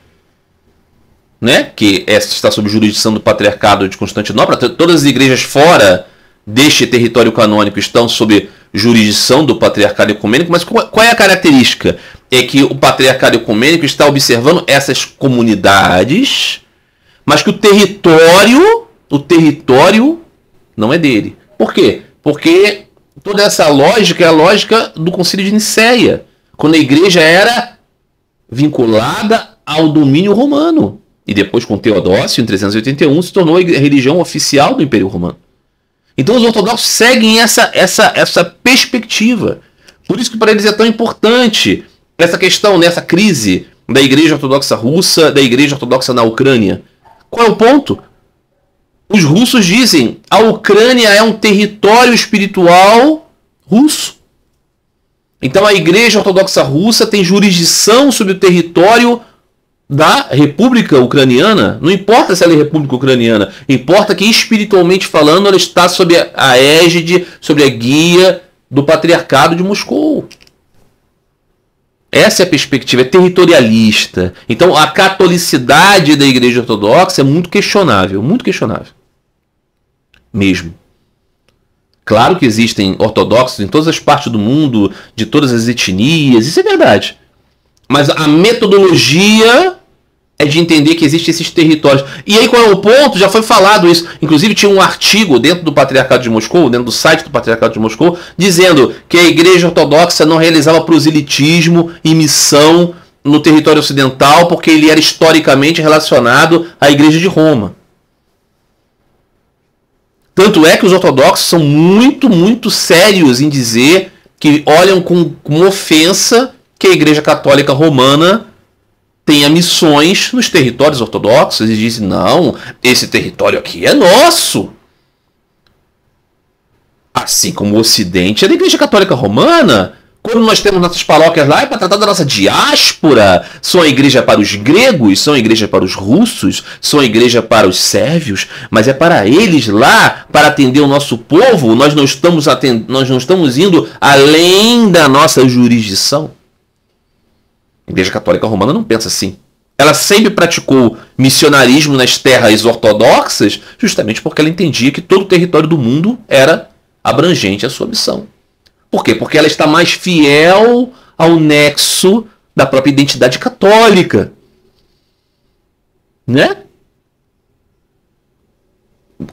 né, que está sob jurisdição do Patriarcado de Constantinopla. Todas as igrejas fora deste território canônico estão sob jurisdição do Patriarcado Ecumênico, mas qual é a característica? É que o Patriarcado Ecumênico está observando essas comunidades, mas que o território não é dele. Por quê? Porque toda essa lógica é a lógica do Concílio de Nicéia, quando a igreja era vinculada ao domínio romano. E depois, com Teodócio, em 381, se tornou a religião oficial do Império Romano. Então os ortodoxos seguem essa perspectiva. Por isso que para eles é tão importante essa questão, nessa crise da Igreja Ortodoxa Russa, da Igreja Ortodoxa na Ucrânia. Qual é o ponto? Os russos dizem a Ucrânia é um território espiritual russo. Então a Igreja Ortodoxa Russa tem jurisdição sobre o território da República Ucraniana. Não importa se ela é República Ucraniana, importa que espiritualmente falando ela está sob a égide, sob a guia do Patriarcado de Moscou. Essa é a perspectiva, é territorialista. Então a catolicidade da Igreja Ortodoxa é muito questionável mesmo. Claro que existem ortodoxos em todas as partes do mundo, de todas as etnias, isso é verdade. Mas a metodologia é de entender que existem esses territórios. E aí qual é o ponto? Já foi falado isso. Inclusive tinha um artigo dentro do Patriarcado de Moscou, dentro do site do Patriarcado de Moscou, dizendo que a Igreja Ortodoxa não realizava proselitismo e missão no território ocidental porque ele era historicamente relacionado à Igreja de Roma. Tanto é que os ortodoxos são muito sérios em dizer que olham com ofensa que a Igreja Católica Romana tenha missões nos territórios ortodoxos e dizem, não, esse território aqui é nosso. Assim como o Ocidente é da Igreja Católica Romana. Quando nós temos nossas paróquias lá, é para tratar da nossa diáspora. São a igreja para os gregos, são a igreja para os russos, são a igreja para os sérvios, mas é para eles lá, para atender o nosso povo. Nós não estamos indo além da nossa jurisdição. A Igreja Católica Romana não pensa assim. Ela sempre praticou missionarismo nas terras ortodoxas, justamente porque ela entendia que todo o território do mundo era abrangente à sua missão. Por quê? Porque ela está mais fiel ao nexo da própria identidade católica. Né?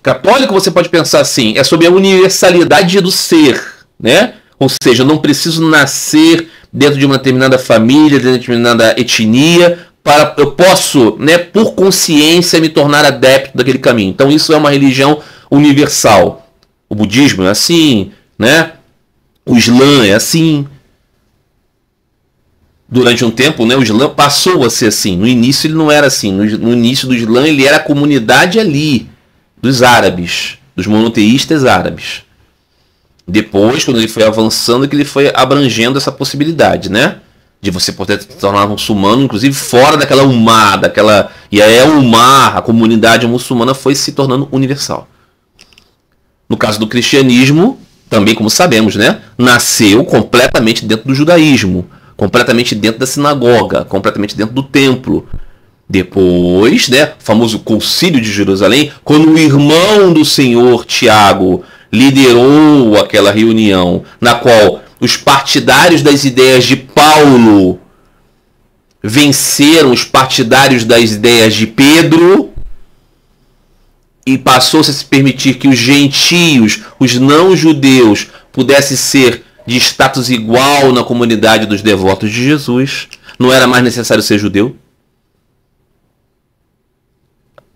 Católico, você pode pensar assim, é sobre a universalidade do ser. Né? Ou seja, eu não preciso nascer dentro de uma determinada família, dentro de uma determinada etnia, eu posso, né, por consciência, me tornar adepto daquele caminho. Então isso é uma religião universal. O budismo é assim, né? O Islã é assim. Durante um tempo, né, o Islã passou a ser assim. No início ele não era assim. No início do Islã ele era a comunidade ali, dos árabes, dos monoteístas árabes. Depois, quando ele foi avançando, que ele foi abrangendo essa possibilidade, né? De você poder se tornar muçulmano, inclusive fora daquela Ummah, E aí a Ummah, a comunidade muçulmana, foi se tornando universal. No caso do cristianismo, também, como sabemos, né? Nasceu completamente dentro do judaísmo, completamente dentro da sinagoga, completamente dentro do templo. Depois, né? O famoso Concílio de Jerusalém, quando o irmão do Senhor, Tiago, liderou aquela reunião na qual os partidários das ideias de Paulo venceram os partidários das ideias de Pedro e passou-se a se permitir que os gentios, os não-judeus, pudessem ser de status igual na comunidade dos devotos de Jesus. Não era mais necessário ser judeu.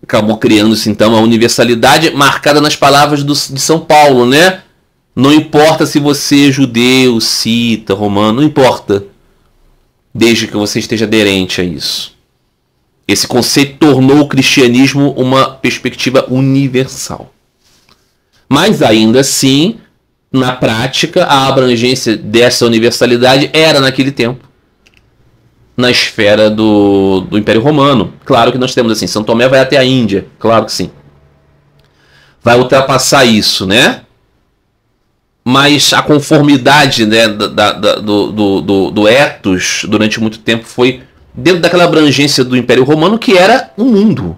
Acabou criando-se então a universalidade marcada nas palavras de São Paulo, né? Não importa se você é judeu, cita, romano, não importa, desde que você esteja aderente a isso. Esse conceito tornou o cristianismo uma perspectiva universal. Mas ainda assim, na prática, a abrangência dessa universalidade era naquele tempo na esfera do Império Romano. Claro que nós temos assim, São Tomé vai até a Índia, claro que sim. Vai ultrapassar isso, né? Mas a conformidade, né, do ethos durante muito tempo foi dentro daquela abrangência do Império Romano que era um mundo.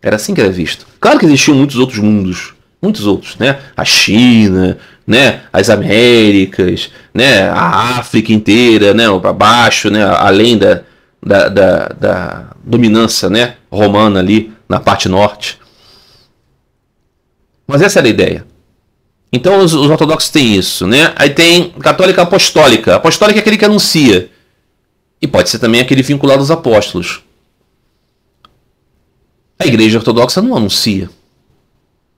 Era assim que era visto. Claro que existiam muitos outros mundos, muitos outros, né? A China, né? As Américas, né? A África inteira, né? Para baixo, né? Além da dominância, né? Romana ali na parte norte. Mas essa era a ideia. Então os ortodoxos têm isso, né? Aí tem católica apostólica. Apostólica é aquele que anuncia. E pode ser também aquele vinculado aos apóstolos. A Igreja Ortodoxa não anuncia.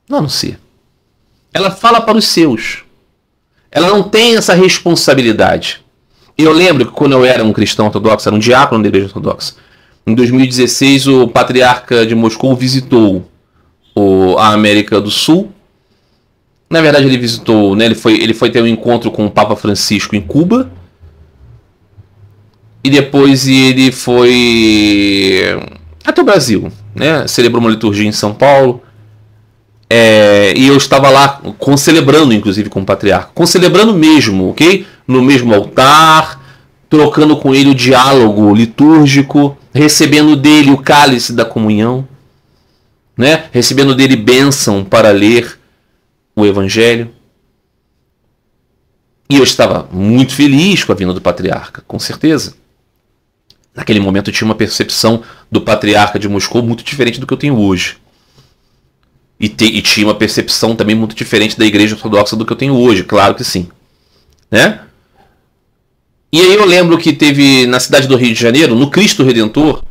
Não anuncia. Ela fala para os seus. Ela não tem essa responsabilidade. Eu lembro que quando eu era um cristão ortodoxo, era um diácono da Igreja Ortodoxa, em 2016 o patriarca de Moscou visitou a América do Sul. Na verdade ele visitou, né, ele foi ter um encontro com o Papa Francisco em Cuba. E depois ele foi até o Brasil, né? Celebrou uma liturgia em São Paulo. E eu estava lá concelebrando, inclusive, com o patriarca. Concelebrando mesmo, ok? No mesmo altar, trocando com ele o diálogo litúrgico, recebendo dele o cálice da comunhão, né? Recebendo dele bênção para ler o Evangelho. E eu estava muito feliz com a vinda do patriarca, com certeza. Naquele momento eu tinha uma percepção do patriarca de Moscou muito diferente do que eu tenho hoje. E tinha uma percepção também muito diferente da Igreja Ortodoxa do que eu tenho hoje, claro que sim. Né? E aí eu lembro que teve na cidade do Rio de Janeiro, no Cristo Redentor,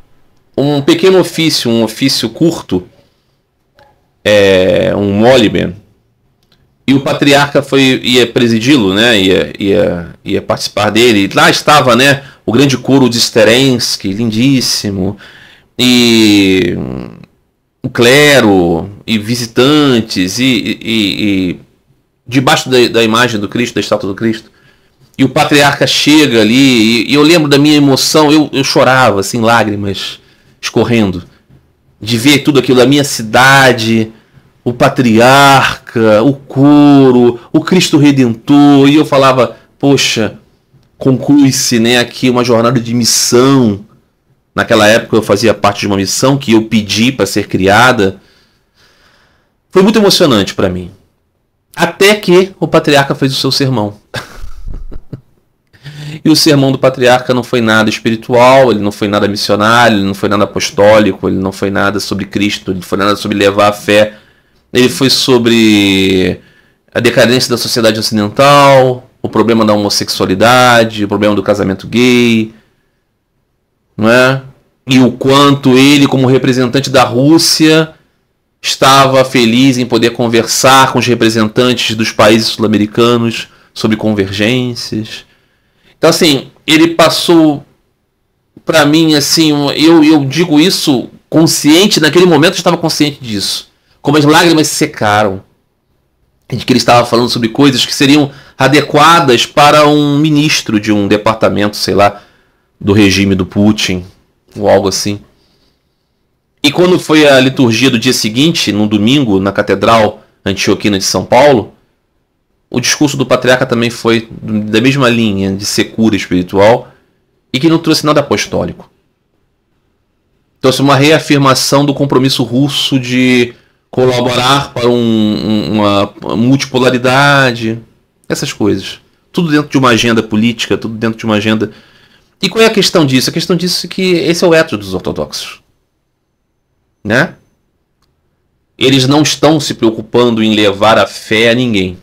um pequeno ofício, um ofício curto, um molibem. E o patriarca ia presidi-lo, né? ia participar dele. E lá estava, né, o grande coro de Sterensky, lindíssimo. E o clero, e visitantes, e debaixo da imagem do Cristo, da estátua do Cristo. E o patriarca chega ali, e eu lembro da minha emoção, eu chorava, assim, lágrimas escorrendo, de ver tudo aquilo, a minha cidade, o patriarca, o coro, o Cristo Redentor, e eu falava, poxa, conclui-se, né, aqui uma jornada de missão. Naquela época eu fazia parte de uma missão que eu pedi para ser criada. Foi muito emocionante para mim. Até que o patriarca fez o seu sermão. E o sermão do patriarca não foi nada espiritual, ele não foi nada missionário, ele não foi nada apostólico, ele não foi nada sobre Cristo, ele não foi nada sobre levar a fé. Ele foi sobre a decadência da sociedade ocidental, o problema da homossexualidade, o problema do casamento gay, não é? E o quanto ele, como representante da Rússia, estava feliz em poder conversar com os representantes dos países sul-americanos sobre convergências. Então, assim, ele passou para mim, assim, eu digo isso consciente, naquele momento eu estava consciente disso. Como as lágrimas secaram, de que ele estava falando sobre coisas que seriam adequadas para um ministro de um departamento, sei lá, do regime do Putin, ou algo assim. E quando foi a liturgia do dia seguinte, no domingo, na Catedral Antioquina de São Paulo, o discurso do patriarca também foi da mesma linha de secura espiritual e que não trouxe nada apostólico. Trouxe uma reafirmação do compromisso russo de colaborar para uma multipolaridade, essas coisas. Tudo dentro de uma agenda política, tudo dentro de uma agenda... E qual é a questão disso? A questão disso é que esse é o étodo dos ortodoxos. Né? Eles não estão se preocupando em levar a fé a ninguém.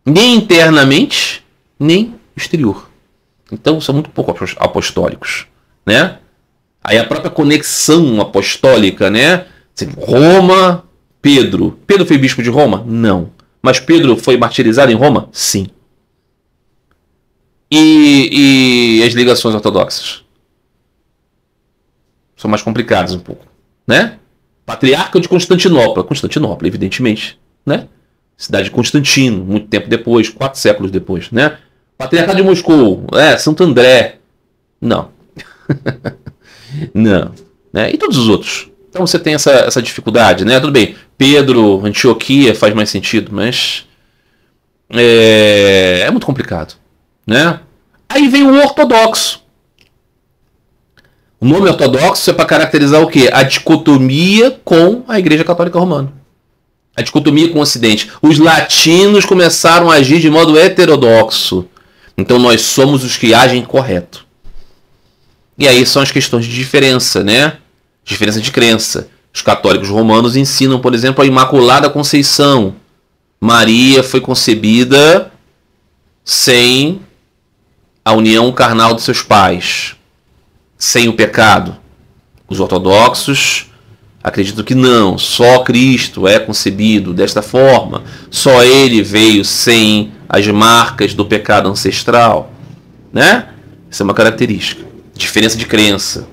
Nem internamente, nem exterior. Então são muito pouco apostólicos. Né? Aí a própria conexão apostólica, né? Roma, Pedro. Pedro foi bispo de Roma? Não. Mas Pedro foi martirizado em Roma? Sim. E as ligações ortodoxas? São mais complicadas um pouco. Né? Patriarca de Constantinopla. Constantinopla, evidentemente. Né? Cidade de Constantino, muito tempo depois, 4 séculos depois. Né? Patriarca de Moscou. Santo André. Não. Não. Né? E todos os outros. Então você tem essa dificuldade, né? Tudo bem, Pedro, Antioquia faz mais sentido, mas é muito complicado, né? Aí vem o ortodoxo. O nome ortodoxo é para caracterizar o quê? A dicotomia com a Igreja Católica Romana. A dicotomia com o Ocidente. Os latinos começaram a agir de modo heterodoxo. Então nós somos os que agem correto. E aí são as questões de diferença, né? Diferença de crença. Os católicos romanos ensinam, por exemplo, a Imaculada Conceição. Maria foi concebida sem a união carnal de seus pais sem o pecado? Os ortodoxos acreditam que não, só Cristo é concebido desta forma, só ele veio sem as marcas do pecado ancestral, né? Essa é uma característica. Diferença de crença.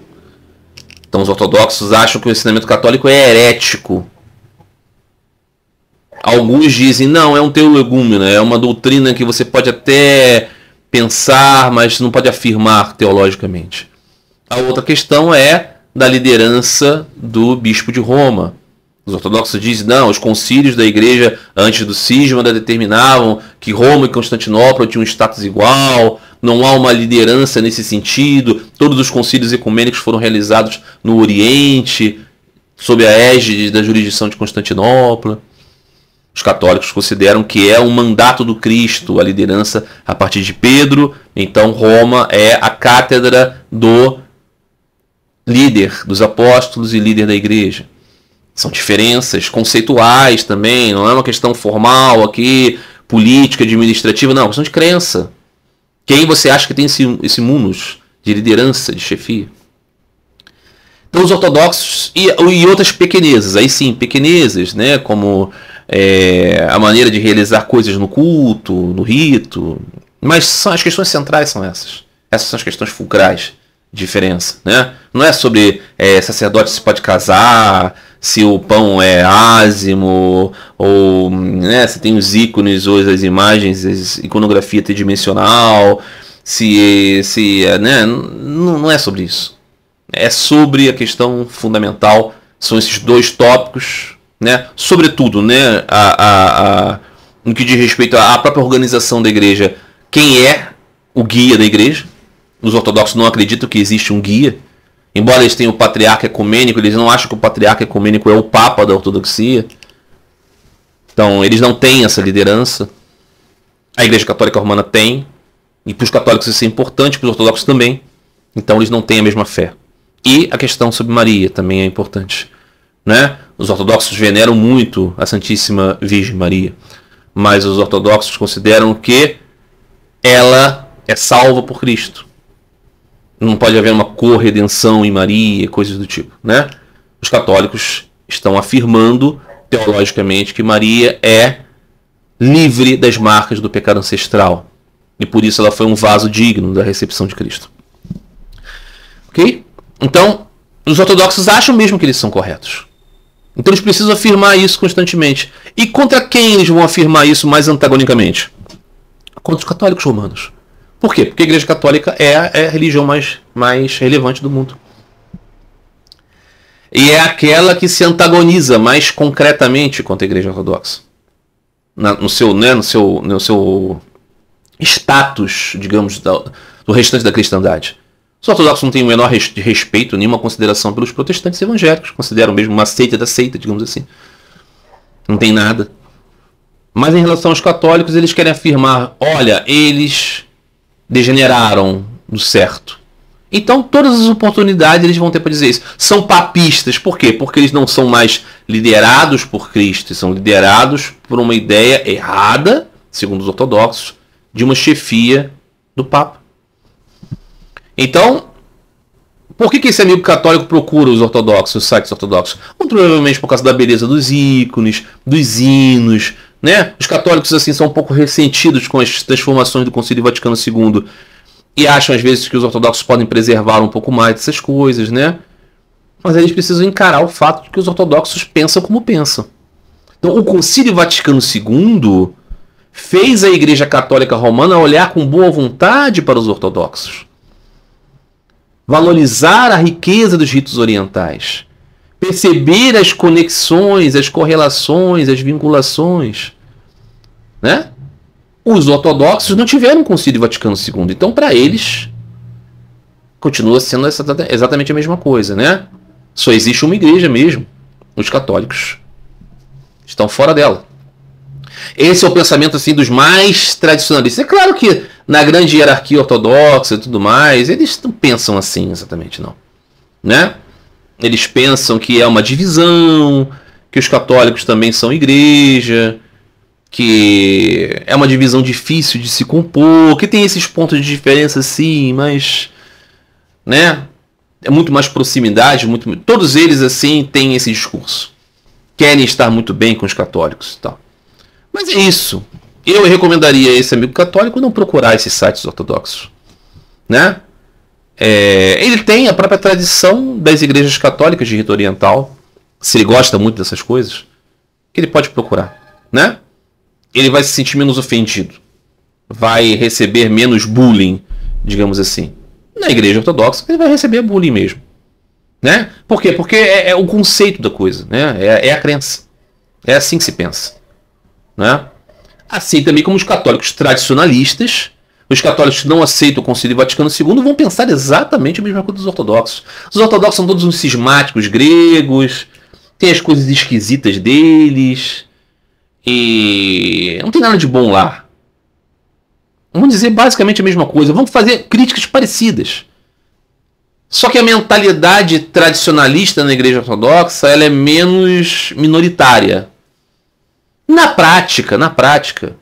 Então os ortodoxos acham que o ensinamento católico é herético. Alguns dizem, não, é um teolegúmena, é uma doutrina que você pode até pensar, mas não pode afirmar teologicamente. A outra questão é da liderança do bispo de Roma. Os ortodoxos dizem, não, os concílios da igreja antes do cisma determinavam que Roma e Constantinopla tinham um status igual, não há uma liderança nesse sentido, todos os concílios ecumênicos foram realizados no Oriente, sob a égide da jurisdição de Constantinopla. Os católicos consideram que é um mandato do Cristo, a liderança a partir de Pedro, então Roma é a cátedra do líder dos apóstolos e líder da igreja. São diferenças conceituais também, não é uma questão formal aqui, política, administrativa, não, é uma questão de crença. Quem você acha que tem esse munus de liderança, de chefia? Então os ortodoxos e outras pequenezas, aí sim, pequenezas, né, como a maneira de realizar coisas no culto, no rito, mas as questões centrais são essas. Essas são as questões fulcrais de diferença, né? Não é sobre sacerdote se pode casar, se o pão é ázimo, ou né, se tem os ícones ou as imagens, a iconografia tridimensional, né, não é sobre isso. É sobre a questão fundamental, são esses dois tópicos, né? Sobretudo, né, no que diz respeito à própria organização da igreja, quem é o guia da igreja? Os ortodoxos não acreditam que existe um guia. Embora eles tenham o patriarca ecumênico, eles não acham que o patriarca ecumênico é o papa da ortodoxia. Então, eles não têm essa liderança. A Igreja Católica Romana tem. E para os católicos isso é importante, para os ortodoxos também. Então, eles não têm a mesma fé. E a questão sobre Maria também é importante, né? Os ortodoxos veneram muito a Santíssima Virgem Maria. Mas os ortodoxos consideram que ela é salva por Cristo. Não pode haver uma corredenção em Maria, coisas do tipo, né? Os católicos estão afirmando teologicamente que Maria é livre das marcas do pecado ancestral. E por isso ela foi um vaso digno da recepção de Cristo. Ok? Então, os ortodoxos acham mesmo que eles são corretos. Então eles precisam afirmar isso constantemente. E contra quem eles vão afirmar isso mais antagonicamente? Contra os católicos romanos. Por quê? Porque a Igreja Católica é a religião mais relevante do mundo. E é aquela que se antagoniza mais concretamente contra a Igreja Ortodoxa. No seu status, digamos, do restante da cristandade. Os ortodoxos não têm o menor respeito, nenhuma consideração pelos protestantes evangélicos. Consideram mesmo uma seita da seita, digamos assim. Não tem nada. Mas em relação aos católicos, eles querem afirmar, olha, eles degeneraram do certo. Então todas as oportunidades eles vão ter para dizer isso. São papistas, por quê? Porque eles não são mais liderados por Cristo, são liderados por uma ideia errada, segundo os ortodoxos, de uma chefia do Papa. Então, por que esse amigo católico procura os ortodoxos, os sites ortodoxos? Muito provavelmente por causa da beleza dos ícones, dos hinos, né? Os católicos assim são um pouco ressentidos com as transformações do Concílio Vaticano II e acham às vezes que os ortodoxos podem preservar um pouco mais dessas coisas, né? Mas eles precisam encarar o fato de que os ortodoxos pensam como pensam. Então, o Concílio Vaticano II fez a Igreja Católica Romana olhar com boa vontade para os ortodoxos, valorizar a riqueza dos ritos orientais, perceber as conexões, as correlações, as vinculações, né? Os ortodoxos não tiveram um Concílio Vaticano II, então para eles continua sendo exatamente a mesma coisa, né? Só existe uma igreja mesmo, os católicos estão fora dela. Esse é o pensamento assim dos mais tradicionalistas. É claro que na grande hierarquia ortodoxa e tudo mais, eles não pensam assim exatamente, não, né? Eles pensam que é uma divisão, que os católicos também são igreja, que é uma divisão difícil de se compor, que tem esses pontos de diferença sim, mas, né, é muito mais proximidade, todos eles assim têm esse discurso. Querem estar muito bem com os católicos e tal. Mas é isso. Eu recomendaria a esse amigo católico não procurar esses sites ortodoxos, né? Ele tem a própria tradição das igrejas católicas de rito oriental. Se ele gosta muito dessas coisas, que ele pode procurar, né? Ele vai se sentir menos ofendido, vai receber menos bullying, digamos assim. Na igreja ortodoxa ele vai receber bullying mesmo, né? Por quê? Porque é o conceito da coisa, né? É a crença. É assim que se pensa, né? Assim também como os católicos tradicionalistas, os católicos que não aceitam o Concílio Vaticano II vão pensar exatamente a mesma coisa dos ortodoxos. Os ortodoxos são todos uns cismáticos gregos, tem as coisas esquisitas deles, e não tem nada de bom lá. Vamos dizer basicamente a mesma coisa, vamos fazer críticas parecidas. Só que a mentalidade tradicionalista na igreja ortodoxa ela é menos minoritária. Na prática,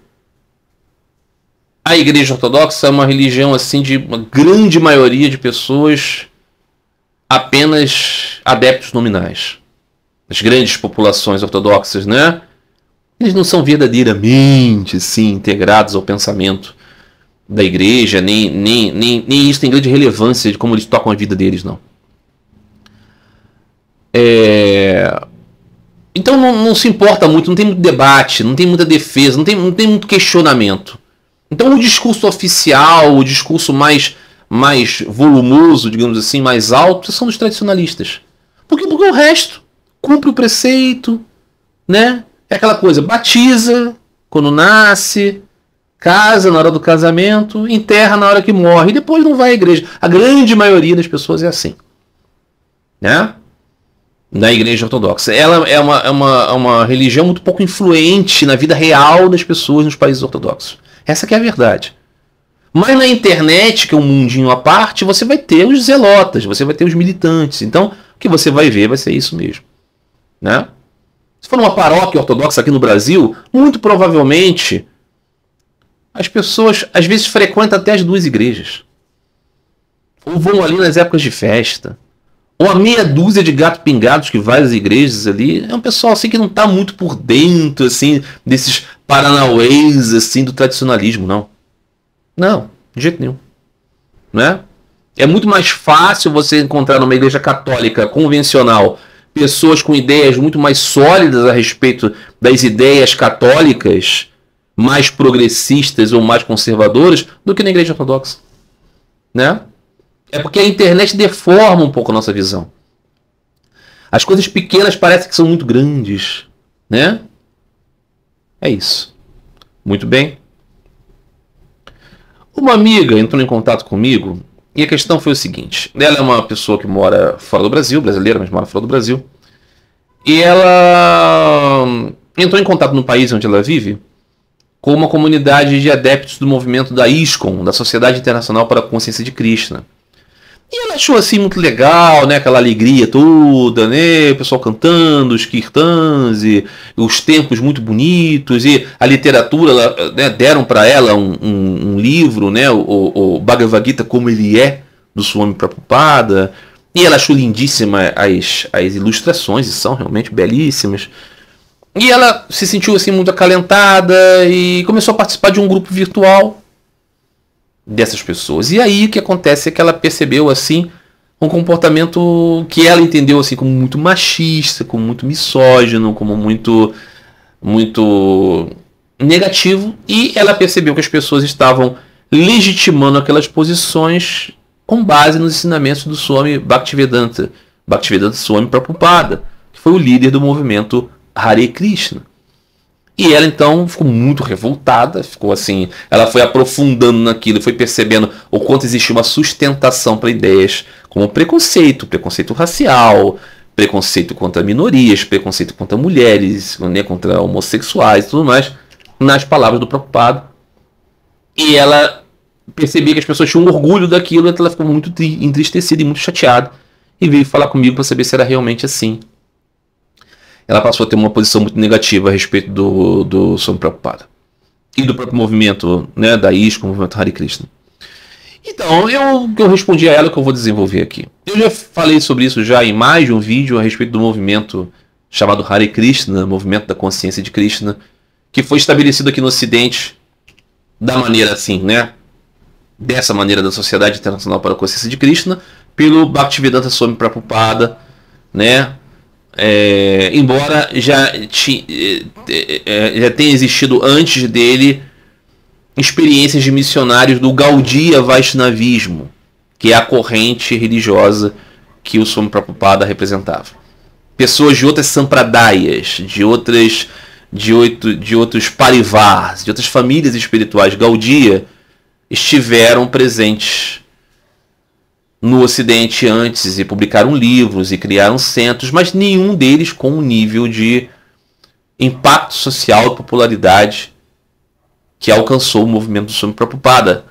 a igreja ortodoxa é uma religião assim de uma grande maioria de pessoas apenas adeptos nominais. As grandes populações ortodoxas, né? Eles não são verdadeiramente assim, integrados ao pensamento da igreja, nem isso tem grande relevância de como eles tocam a vida deles, não. Então não se importa muito, não tem muito debate, não tem muita defesa, não tem muito questionamento. Então o discurso oficial, o discurso mais volumoso, digamos assim, mais alto, são dos tradicionalistas. Porque o resto cumpre o preceito, né? É aquela coisa, batiza quando nasce, casa na hora do casamento, enterra na hora que morre, e depois não vai à igreja. A grande maioria das pessoas é assim, né? Na igreja ortodoxa. Ela é uma religião muito pouco influente na vida real das pessoas nos países ortodoxos. Essa que é a verdade. Mas na internet, que é um mundinho à parte, você vai ter os zelotas, você vai ter os militantes. Então, o que você vai ver vai ser isso mesmo, né? Se for uma paróquia ortodoxa aqui no Brasil, muito provavelmente as pessoas às vezes frequentam até as duas igrejas. Ou vão ali nas épocas de festa. Ou a meia dúzia de gato pingados que vai às igrejas ali. É um pessoal assim que não está muito por dentro assim, desses paranauês assim, do tradicionalismo, não. Não, de jeito nenhum. Né? É muito mais fácil você encontrar numa igreja católica convencional pessoas com ideias muito mais sólidas a respeito das ideias católicas, mais progressistas ou mais conservadoras, do que na igreja ortodoxa. Né? É porque a internet deforma um pouco a nossa visão. As coisas pequenas parecem que são muito grandes. Né? É isso. Muito bem. Uma amiga entrou em contato comigo e a questão foi o seguinte. Ela é uma pessoa que mora fora do Brasil, brasileira, mas mora fora do Brasil. E ela entrou em contato no país onde ela vive com uma comunidade de adeptos do movimento da ISKCON, da Sociedade Internacional para a Consciência de Krishna. E ela achou assim muito legal, né? Aquela alegria toda, né? O pessoal cantando, os kirtans e os tempos muito bonitos e a literatura, né? Deram para ela um livro, né? O Bhagavad Gita como ele é, do Swami Prabhupada. E ela achou lindíssima as ilustrações, e são realmente belíssimas. E ela se sentiu assim muito acalentada e começou a participar de um grupo virtual dessas pessoas. E aí o que acontece é que ela percebeu assim um comportamento que ela entendeu assim como muito machista, como muito misógino, como muito negativo, e ela percebeu que as pessoas estavam legitimando aquelas posições com base nos ensinamentos do Swami Bhaktivedanta Swami Prabhupada, que foi o líder do movimento Hare Krishna. E ela então ficou muito revoltada, ficou assim, ela foi aprofundando naquilo, foi percebendo o quanto existia uma sustentação para ideias como preconceito racial, preconceito contra minorias, preconceito contra mulheres, né, contra homossexuais e tudo mais, nas palavras do Prabhupada. E ela percebia que as pessoas tinham orgulho daquilo, então ela ficou muito entristecida e muito chateada, e veio falar comigo para saber se era realmente assim. ela passou a ter uma posição muito negativa a respeito do Swami Prabhupada e do próprio movimento, né, da ISKCON, o movimento Hare Krishna. Então, eu respondi a ela, que eu vou desenvolver aqui. Eu já falei sobre isso já em mais de um vídeo a respeito do movimento chamado Hare Krishna, movimento da consciência de Krishna, que foi estabelecido aqui no Ocidente da maneira assim, né? Dessa maneira da Sociedade Internacional para a Consciência de Krishna, pelo Bhaktivedanta Swami Prabhupada, né? Embora já tenha existido antes dele experiências de missionários do Gaudiya Vaishnavismo, que é a corrente religiosa que o Swami Prabhupada representava. Pessoas de outras sampradayas, de outros parivars, de outras famílias espirituais Gaudiya, estiveram presentes no Ocidente antes e publicaram livros e criaram centros, mas nenhum deles com um nível de impacto social e popularidade que alcançou o movimento do Swami Prabhupada,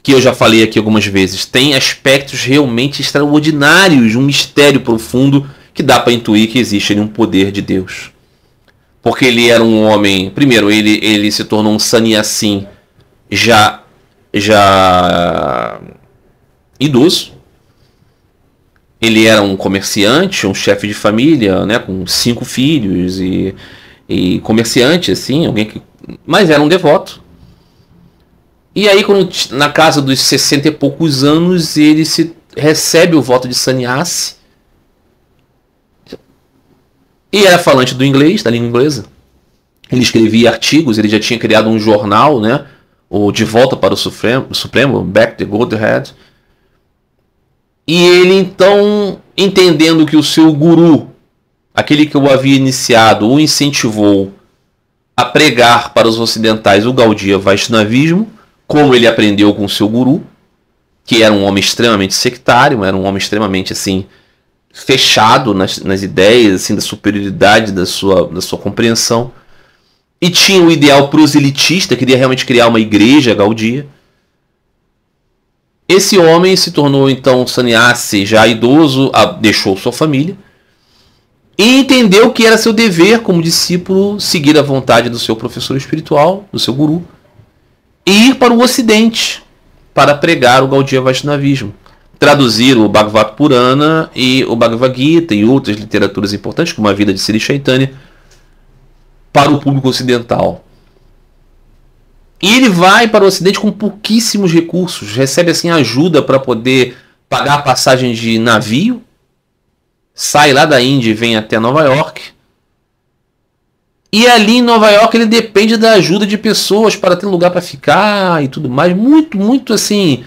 que eu já falei aqui algumas vezes. Tem aspectos realmente extraordinários, um mistério profundo que dá para intuir que existe ali um poder de Deus. Porque ele era um homem... Primeiro, ele se tornou um sannyasin já idoso. Ele era um comerciante, um chefe de família, né, com 5 filhos e comerciante, assim, alguém que... Mas era um devoto. E aí, na casa dos 60 e poucos anos, ele recebe o voto de sannyasi. E era falante do inglês, da língua inglesa. Ele escrevia artigos, ele já tinha criado um jornal, né? O De Volta para o Supremo, Back to Godhead. E ele então, entendendo que o seu guru, aquele que o havia iniciado, o incentivou a pregar para os ocidentais o Gaudiya Vaishnavismo, como ele aprendeu com o seu guru, que era um homem extremamente sectário, era um homem extremamente assim fechado nas ideias, assim, da superioridade da sua compreensão, e tinha o ideal proselitista, queria realmente criar uma igreja Gaudiya. Esse homem se tornou então sannyasi já idoso, deixou sua família e entendeu que era seu dever como discípulo seguir a vontade do seu professor espiritual, do seu guru, e ir para o Ocidente para pregar o Gaudiya Vaishnavismo, traduzir o Bhagavad Purana e o Bhagavad Gita e outras literaturas importantes, como a vida de Sri Chaitanya, para o público ocidental. E ele vai para o Ocidente com pouquíssimos recursos, recebe assim ajuda para poder pagar a passagem de navio, sai lá da Índia e vem até Nova York. E ali em Nova York ele depende da ajuda de pessoas para ter lugar para ficar e tudo mais. Muito, muito assim,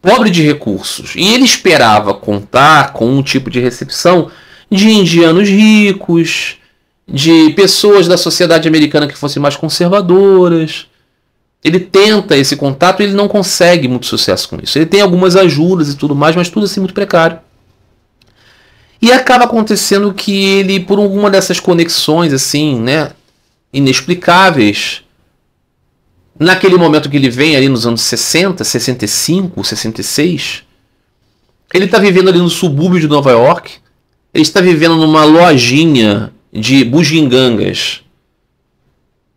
pobre de recursos. E ele esperava contar com um tipo de recepção de indianos ricos, de pessoas da sociedade americana que fossem mais conservadoras. Ele tenta esse contato e ele não consegue muito sucesso com isso. Ele tem algumas ajudas e tudo mais, mas tudo assim muito precário. E acaba acontecendo que ele, por alguma dessas conexões assim, né, inexplicáveis, naquele momento que ele vem ali nos anos 60, 65, 66, ele está vivendo ali no subúrbio de Nova York, ele está vivendo numa lojinha de bugigangas,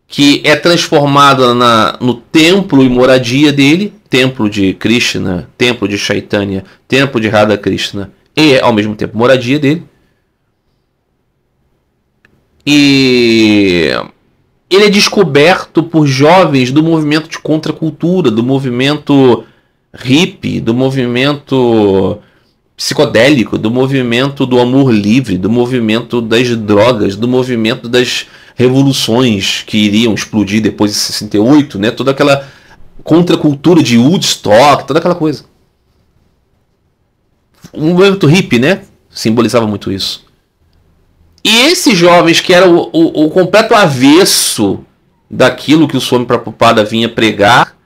que é transformada no templo e moradia dele, templo de Krishna, templo de Chaitanya, templo de Radha Krishna, e ao mesmo tempo moradia dele. E ele é descoberto por jovens do movimento de contracultura, do movimento hippie, do movimento psicodélico, do movimento do amor livre, do movimento das drogas, do movimento das revoluções que iriam explodir depois de 68, né? Toda aquela contracultura de Woodstock, toda aquela coisa. Um movimento hippie, né? Simbolizava muito isso. E esses jovens que eram o completo avesso daquilo que o Swami Prabhupada vinha pregar,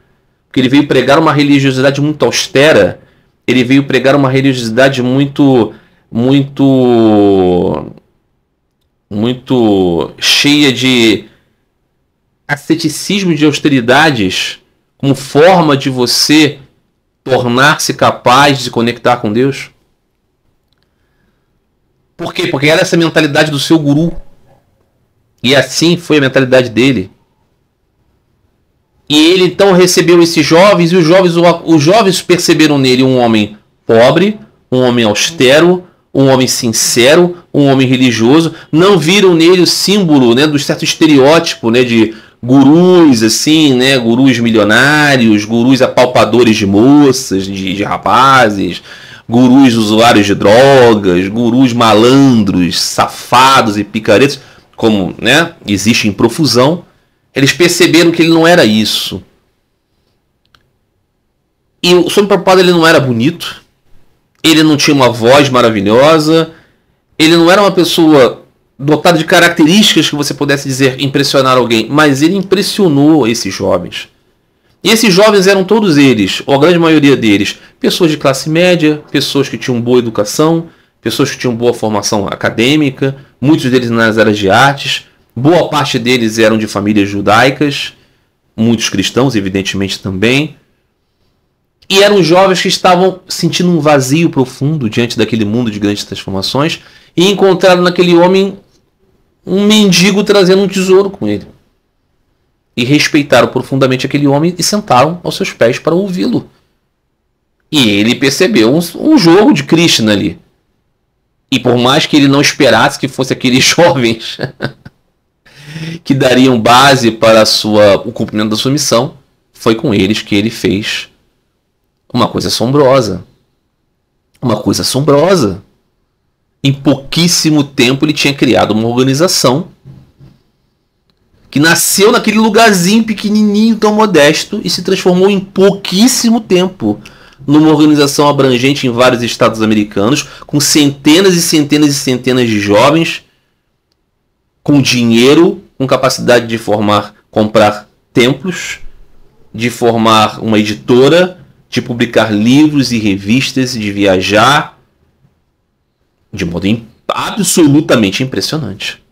porque ele veio pregar uma religiosidade muito austera, ele veio pregar uma religiosidade muito cheia de asceticismo, de austeridades, como forma de você tornar-se capaz de se conectar com Deus. Por quê? Porque era essa mentalidade do seu guru. E assim foi a mentalidade dele. E ele então recebeu esses jovens, e os jovens perceberam nele um homem pobre, um homem austero, um homem sincero, um homem religioso. Não viram nele o símbolo, né, do certo estereótipo, né, de gurus, assim, né, gurus milionários, gurus apalpadores de moças, de rapazes, gurus usuários de drogas, gurus malandros, safados e picaretos, como, né, existe em profusão. Eles perceberam que ele não era isso. E o Swami Prabhupada, ele não era bonito, ele não tinha uma voz maravilhosa, ele não era uma pessoa dotada de características que você pudesse dizer impressionar alguém, mas ele impressionou esses jovens. E esses jovens eram todos eles, ou a grande maioria deles, pessoas de classe média, pessoas que tinham boa educação, pessoas que tinham boa formação acadêmica, muitos deles nas áreas de artes, boa parte deles eram de famílias judaicas, muitos cristãos, evidentemente, também. E eram jovens que estavam sentindo um vazio profundo diante daquele mundo de grandes transformações e encontraram naquele homem um mendigo trazendo um tesouro com ele. E respeitaram profundamente aquele homem e sentaram aos seus pés para ouvi-lo. E ele percebeu um jogo de Krishna ali. E por mais que ele não esperasse que fosse aqueles jovens que dariam base para o cumprimento da sua missão, foi com eles que ele fez uma coisa assombrosa. Uma coisa assombrosa. Em pouquíssimo tempo ele tinha criado uma organização que nasceu naquele lugarzinho pequenininho, tão modesto, e se transformou em pouquíssimo tempo numa organização abrangente em vários estados americanos, com centenas e centenas e centenas de jovens com dinheiro, com capacidade de comprar templos, de formar uma editora, de publicar livros e revistas, de viajar, de modo absolutamente impressionante.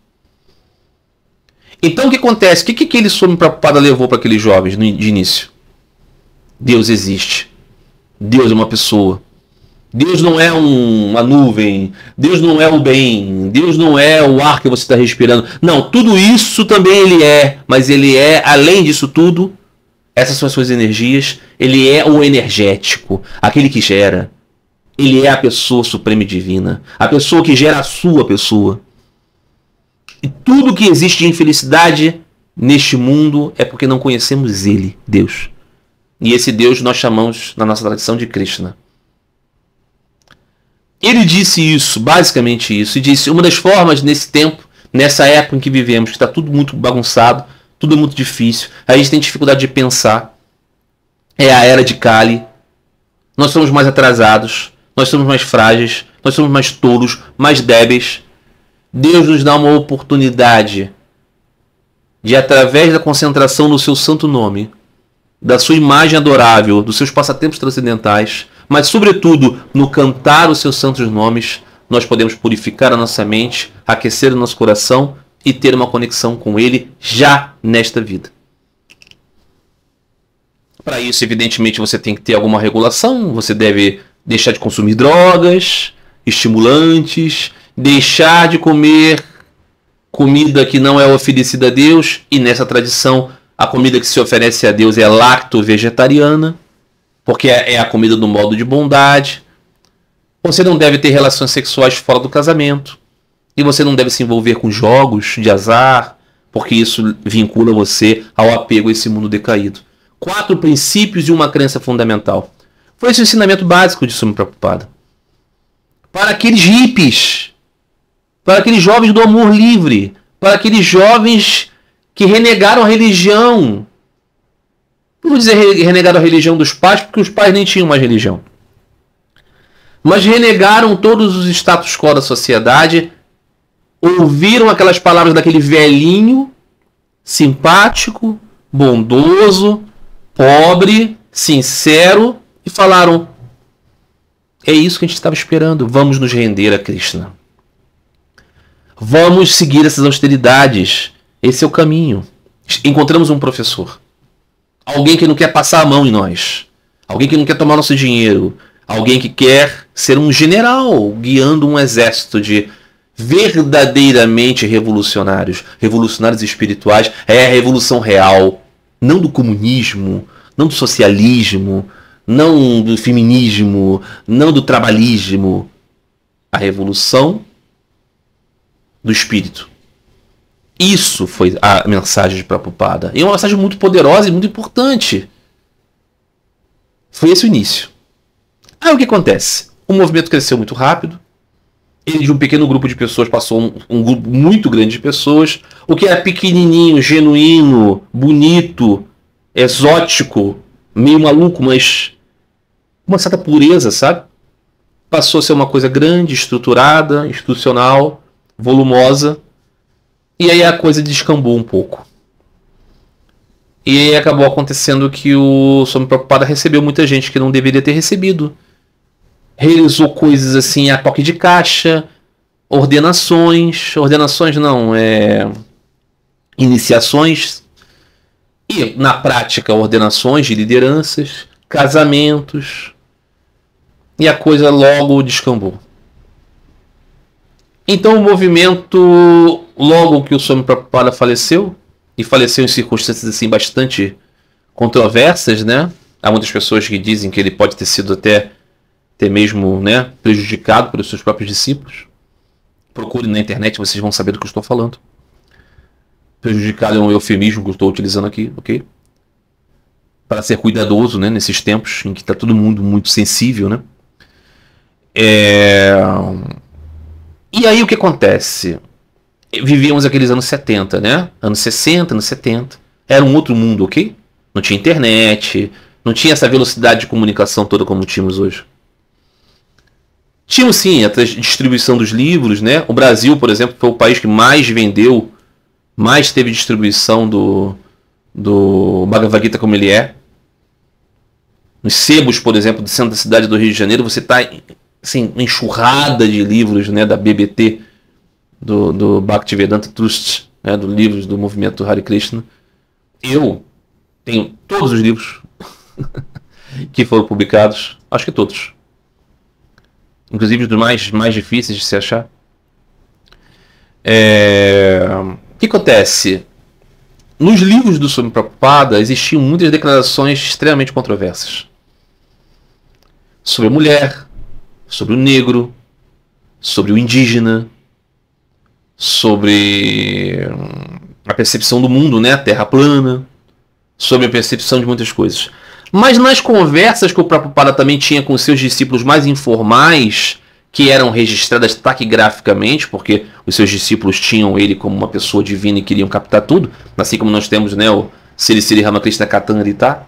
Então o que acontece? O que aquele Swami Prabhupada levou para aqueles jovens de início? Deus existe. Deus é uma pessoa. Deus não é uma nuvem. Deus não é o bem. Deus não é o ar que você está respirando. Não, tudo isso também ele é. Mas ele é, além disso tudo, essas são as suas energias. Ele é o energético, aquele que gera. Ele é a pessoa suprema e divina. A pessoa que gera a sua pessoa. E tudo que existe de infelicidade neste mundo é porque não conhecemos ele, Deus. E esse Deus nós chamamos, na nossa tradição, de Krishna. Ele disse isso, basicamente isso, e disse: uma das formas nesse tempo, nessa época em que vivemos, que está tudo muito bagunçado, tudo é muito difícil, a gente tem dificuldade de pensar, é a era de Kali. Nós somos mais atrasados, nós somos mais frágeis, nós somos mais tolos, mais débeis. Deus nos dá uma oportunidade de, através da concentração no seu santo nome, da sua imagem adorável, dos seus passatempos transcendentais, mas sobretudo no cantar os seus santos nomes, nós podemos purificar a nossa mente, aquecer o nosso coração e ter uma conexão com ele já nesta vida. Para isso, evidentemente, você tem que ter alguma regulação, você deve deixar de consumir drogas, estimulantes, deixar de comer comida que não é oferecida a Deus, e nessa tradição a comida que se oferece a Deus é lacto-vegetariana, porque é a comida do modo de bondade. Você não deve ter relações sexuais fora do casamento, e você não deve se envolver com jogos de azar, porque isso vincula você ao apego a esse mundo decaído. 4 princípios e uma crença fundamental. Foi esse o ensinamento básico de Swami Prabhupada. Para aqueles hippies, para aqueles jovens do amor livre, para aqueles jovens que renegaram a religião. Não vou dizer renegaram a religião dos pais, porque os pais nem tinham mais religião. Mas renegaram todos os status quo da sociedade, ouviram aquelas palavras daquele velhinho, simpático, bondoso, pobre, sincero, e falaram: é isso que a gente estava esperando, vamos nos render a Krishna. Vamos seguir essas austeridades. Esse é o caminho. Encontramos um professor. Alguém que não quer passar a mão em nós. Alguém que não quer tomar nosso dinheiro. Alguém que quer ser um general guiando um exército de verdadeiramente revolucionários, revolucionários espirituais, é a revolução real, não do comunismo, não do socialismo, não do feminismo, não do trabalhismo, a revolução do espírito. Isso foi a mensagem de Prabhupada. E é uma mensagem muito poderosa e muito importante. Foi esse o início. Aí o que acontece? O movimento cresceu muito rápido. Ele de um pequeno grupo de pessoas passou um grupo muito grande de pessoas. O que era pequenininho, genuíno, bonito, exótico, meio maluco, mas uma certa pureza, sabe? Passou a ser uma coisa grande, estruturada, institucional, volumosa. E aí a coisa descambou um pouco. E aí acabou acontecendo que o Swami Prabhupada recebeu muita gente que não deveria ter recebido. Realizou coisas assim a toque de caixa, ordenações não, iniciações, e na prática ordenações de lideranças, casamentos, e a coisa logo descambou. Então o movimento, logo que o Swami Prabhupada faleceu, e faleceu em circunstâncias assim bastante controversas, né? Há muitas pessoas que dizem que ele pode ter sido até mesmo, né, prejudicado pelos seus próprios discípulos. Procure na internet, vocês vão saber do que eu estou falando. Prejudicado é um eufemismo que eu estou utilizando aqui, ok? Para ser cuidadoso, né, nesses tempos em que está todo mundo muito sensível, né? E aí o que acontece? Vivíamos aqueles anos 70, né? Anos 60, anos 70. Era um outro mundo, ok? Não tinha internet, não tinha essa velocidade de comunicação toda como tínhamos hoje. Tinha sim a distribuição dos livros, né? O Brasil, por exemplo, foi o país que mais vendeu, mais teve distribuição do Bhagavad Gita como ele é. Nos sebos, por exemplo, do centro da cidade do Rio de Janeiro, você está assim, uma enxurrada de livros, né, da BBT, do Bhaktivedanta Trust, né, dos livros do movimento Hare Krishna. Eu tenho todos os livros que foram publicados, acho que todos. Inclusive os mais difíceis de se achar. O que acontece? Nos livros do Swami Prabhupada existiam muitas declarações extremamente controversas. Sobre a mulher, sobre o negro, sobre o indígena, sobre a percepção do mundo, né? A terra plana, sobre a percepção de muitas coisas. Mas nas conversas que o Prabhupada também tinha com seus discípulos mais informais, que eram registradas taquigraficamente, porque os seus discípulos tinham ele como uma pessoa divina e queriam captar tudo, assim como nós temos, né, o Sri Sri Ramakrishna Katanrita.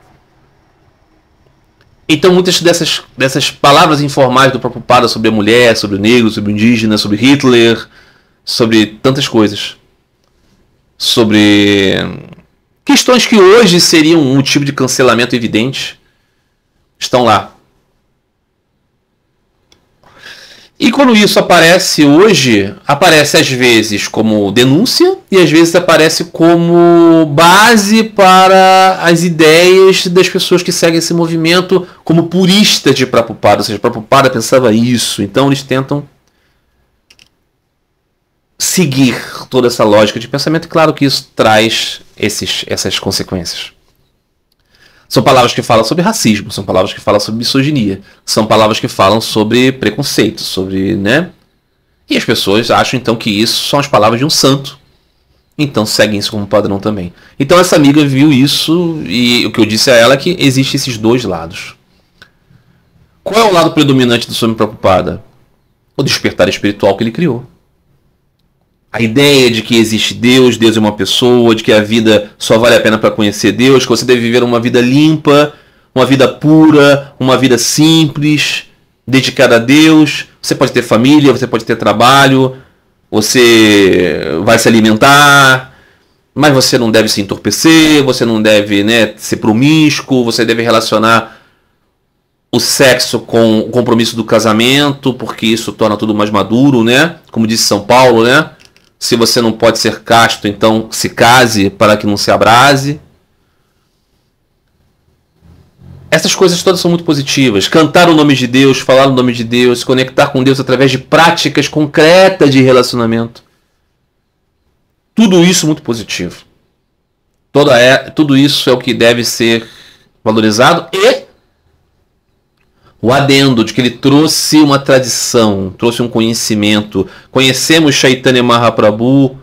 Então muitas dessas palavras informais do Prabhupada sobre a mulher, sobre o negro, sobre o indígena, sobre Hitler, sobre tantas coisas, sobre questões que hoje seriam um motivo de cancelamento evidente, estão lá. E quando isso aparece hoje, aparece às vezes como denúncia e às vezes aparece como base para as ideias das pessoas que seguem esse movimento como puristas de Prabhupada. Ou seja, Prabhupada pensava isso, então eles tentam seguir toda essa lógica de pensamento, e claro que isso traz essas consequências. São palavras que falam sobre racismo, são palavras que falam sobre misoginia, são palavras que falam sobre preconceito, sobre, né? E as pessoas acham então que isso são as palavras de um santo, então seguem isso como padrão também. Então essa amiga viu isso e o que eu disse a ela é que existem esses dois lados. Qual é o lado predominante do Swami Prabhupada? O despertar espiritual que ele criou. A ideia de que existe Deus, Deus é uma pessoa, de que a vida só vale a pena para conhecer Deus, que você deve viver uma vida limpa, uma vida pura, uma vida simples, dedicada a Deus. Você pode ter família, você pode ter trabalho, você vai se alimentar, mas você não deve se entorpecer, você não deve, né, ser promíscuo, você deve relacionar o sexo com o compromisso do casamento, porque isso torna tudo mais maduro, né? Como disse São Paulo, né? Se você não pode ser casto, então se case para que não se abrase. Essas coisas todas são muito positivas. Cantar o nome de Deus, falar o nome de Deus, se conectar com Deus através de práticas concretas de relacionamento. Tudo isso muito positivo. Tudo isso é o que deve ser valorizado. E o adendo de que ele trouxe uma tradição, trouxe um conhecimento. Conhecemos Chaitanya Mahaprabhu,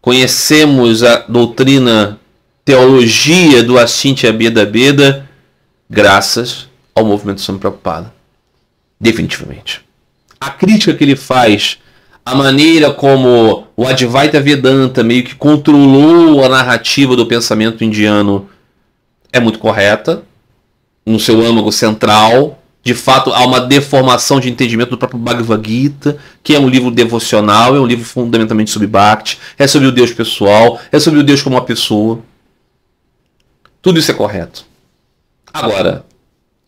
conhecemos a doutrina, teologia do Achintya Bheda Bheda, graças ao movimento Swami Prabhupada. Definitivamente. A crítica que ele faz, a maneira como o Advaita Vedanta meio que controlou a narrativa do pensamento indiano é muito correta, no seu âmago central. De fato, há uma deformação de entendimento do próprio Bhagavad Gita, que é um livro devocional, é um livro fundamentalmente sobre Bhakti, é sobre o Deus pessoal, é sobre o Deus como uma pessoa. Tudo isso é correto. Agora,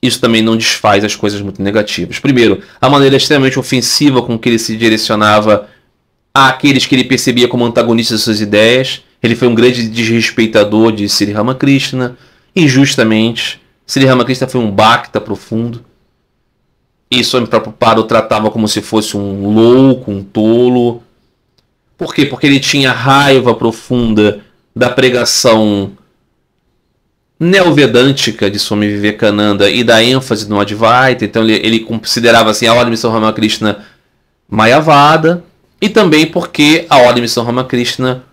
isso também não desfaz as coisas muito negativas. Primeiro, a maneira extremamente ofensiva com que ele se direcionava àqueles que ele percebia como antagonistas de suas ideias. Ele foi um grande desrespeitador de Sri Ramakrishna, injustamente. Sri Ramakrishna foi um bhakta profundo. E Swami Prabhupada o tratava como se fosse um louco, um tolo. Por quê? Porque ele tinha raiva profunda da pregação neovedântica de Swami Vivekananda e da ênfase no Advaita. Então ele considerava assim, a Ordem Missão Ramakrishna Mayavada, e também porque a Ordem Missão Ramakrishna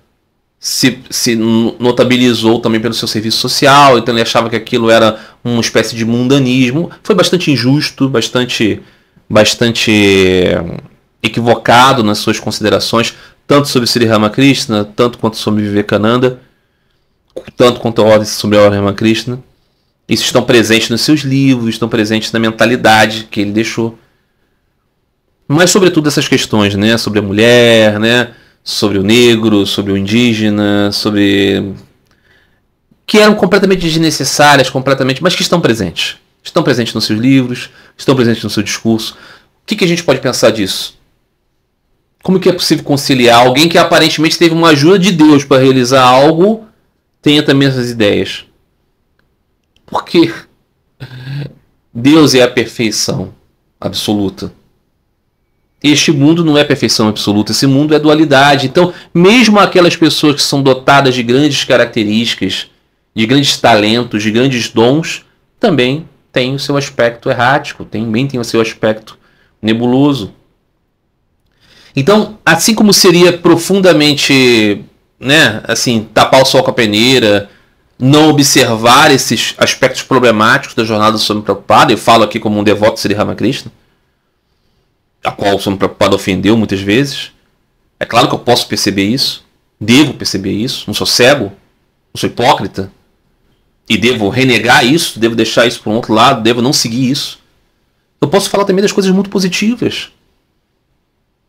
se notabilizou também pelo seu serviço social, então ele achava que aquilo era uma espécie de mundanismo. Foi bastante injusto, bastante equivocado nas suas considerações, tanto sobre Sri Ramakrishna, tanto quanto sobre Vivekananda, tanto quanto sobre a Ordem Ramakrishna. Isso estão presentes nos seus livros, estão presentes na mentalidade que ele deixou. Mas sobretudo essas questões, né, sobre a mulher, né, sobre o negro, sobre o indígena, sobre que eram completamente desnecessárias, mas que estão presentes. Estão presentes nos seus livros, estão presentes no seu discurso. O que a gente pode pensar disso? Como que é possível conciliar alguém que aparentemente teve uma ajuda de Deus para realizar algo, tenha também essas ideias? Porque Deus é a perfeição absoluta. Este mundo não é perfeição absoluta, esse mundo é dualidade. Então, mesmo aquelas pessoas que são dotadas de grandes características, de grandes talentos, de grandes dons, também têm o seu aspecto errático, também tem o seu aspecto nebuloso. Então, assim como seria profundamente, né, assim, tapar o sol com a peneira, não observar esses aspectos problemáticos da jornada do Swami Prabhupada, eu falo aqui como um devoto de Sri Ramakrishna, a qual o Swami Prabhupada ofendeu muitas vezes. É claro que eu posso perceber isso, devo perceber isso, não sou cego, não sou hipócrita, e devo renegar isso, devo deixar isso para um outro lado, devo não seguir isso. Eu posso falar também das coisas muito positivas,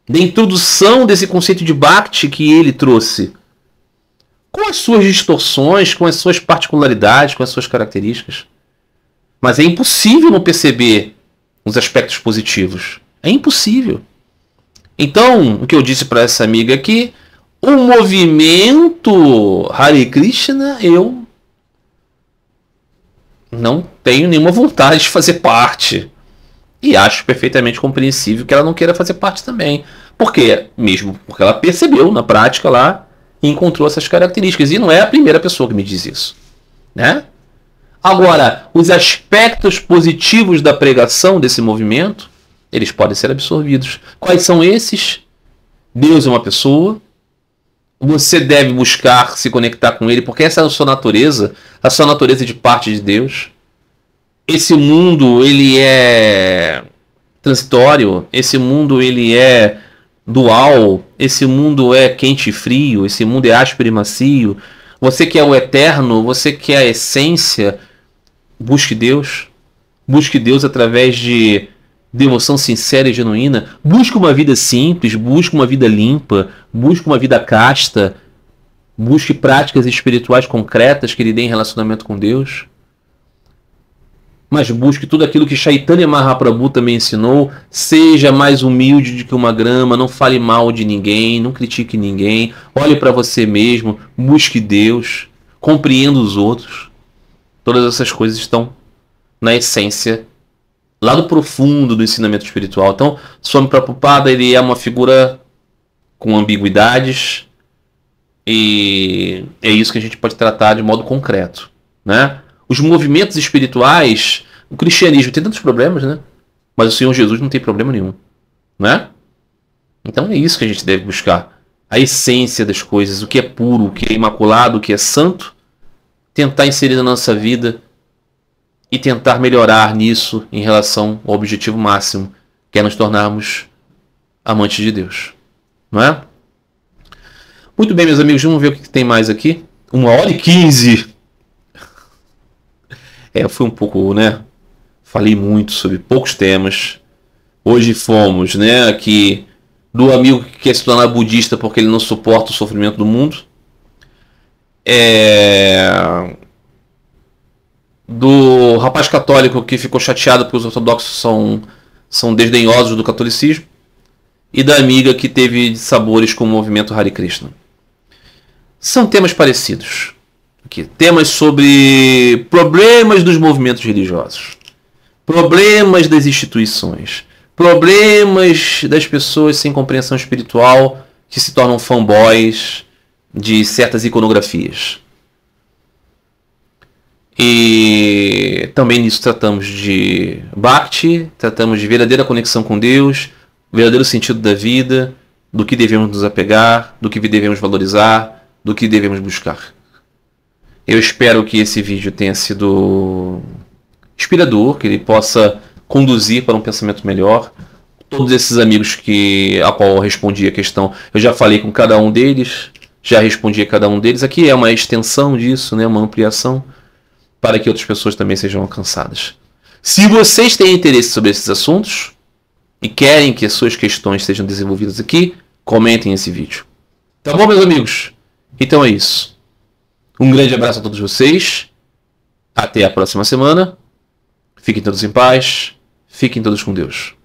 da introdução desse conceito de Bhakti que ele trouxe, com as suas distorções, com as suas particularidades, com as suas características. Mas é impossível não perceber os aspectos positivos. É impossível. Então, o que eu disse para essa amiga aqui, o movimento Hare Krishna, eu não tenho nenhuma vontade de fazer parte. E acho perfeitamente compreensível que ela não queira fazer parte também. Por quê? Mesmo porque ela percebeu na prática lá e encontrou essas características. E não é a primeira pessoa que me diz isso, né? Agora, os aspectos positivos da pregação desse movimento, eles podem ser absorvidos. Quais são esses? Deus é uma pessoa. Você deve buscar se conectar com Ele, porque essa é a sua natureza de parte de Deus. Esse mundo, ele é transitório. Esse mundo, ele é dual. Esse mundo é quente e frio. Esse mundo é áspero e macio. Você que é o eterno, você que é a essência, busque Deus. Busque Deus através de devoção sincera e genuína. Busque uma vida simples, busque uma vida limpa, busque uma vida casta, busque práticas espirituais concretas que lhe deem relacionamento com Deus. Mas busque tudo aquilo que Chaitanya Mahaprabhu também ensinou. Seja mais humilde do que uma grama, não fale mal de ninguém, não critique ninguém, olhe para você mesmo, busque Deus, compreenda os outros. Todas essas coisas estão na essência, lá do profundo do ensinamento espiritual. Então, Swami Prabhupada, ele é uma figura com ambiguidades, e é isso que a gente pode tratar de modo concreto, né? Os movimentos espirituais, o cristianismo tem tantos problemas, né? Mas o Senhor Jesus não tem problema nenhum, né? Então é isso que a gente deve buscar. A essência das coisas, o que é puro, o que é imaculado, o que é santo, tentar inserir na nossa vida e tentar melhorar nisso em relação ao objetivo máximo, que é nos tornarmos amantes de Deus, não é? Muito bem, meus amigos, vamos ver o que tem mais aqui. 1h15. Eu fui um pouco, né? Falei muito sobre poucos temas. Hoje fomos, né, aqui do amigo que quer se tornar budista porque ele não suporta o sofrimento do mundo. Do rapaz católico que ficou chateado porque os ortodoxos são desdenhosos do catolicismo. E da amiga que teve sabores com o movimento Hare Krishna. São temas parecidos. Aqui, temas sobre problemas dos movimentos religiosos. Problemas das instituições. Problemas das pessoas sem compreensão espiritual que se tornam fanboys de certas iconografias. E também nisso tratamos de Bhakti, tratamos de verdadeira conexão com Deus, verdadeiro sentido da vida, do que devemos nos apegar, do que devemos valorizar, do que devemos buscar. Eu espero que esse vídeo tenha sido inspirador, que ele possa conduzir para um pensamento melhor. Todos esses amigos a qual eu respondi a questão, eu já falei com cada um deles, já respondi a cada um deles. Aqui é uma extensão disso, né, uma ampliação, para que outras pessoas também sejam alcançadas. Se vocês têm interesse sobre esses assuntos e querem que as suas questões sejam desenvolvidas aqui, comentem esse vídeo. Tá bom, meus amigos? Então é isso. Um grande abraço a todos vocês. Até a próxima semana. Fiquem todos em paz. Fiquem todos com Deus.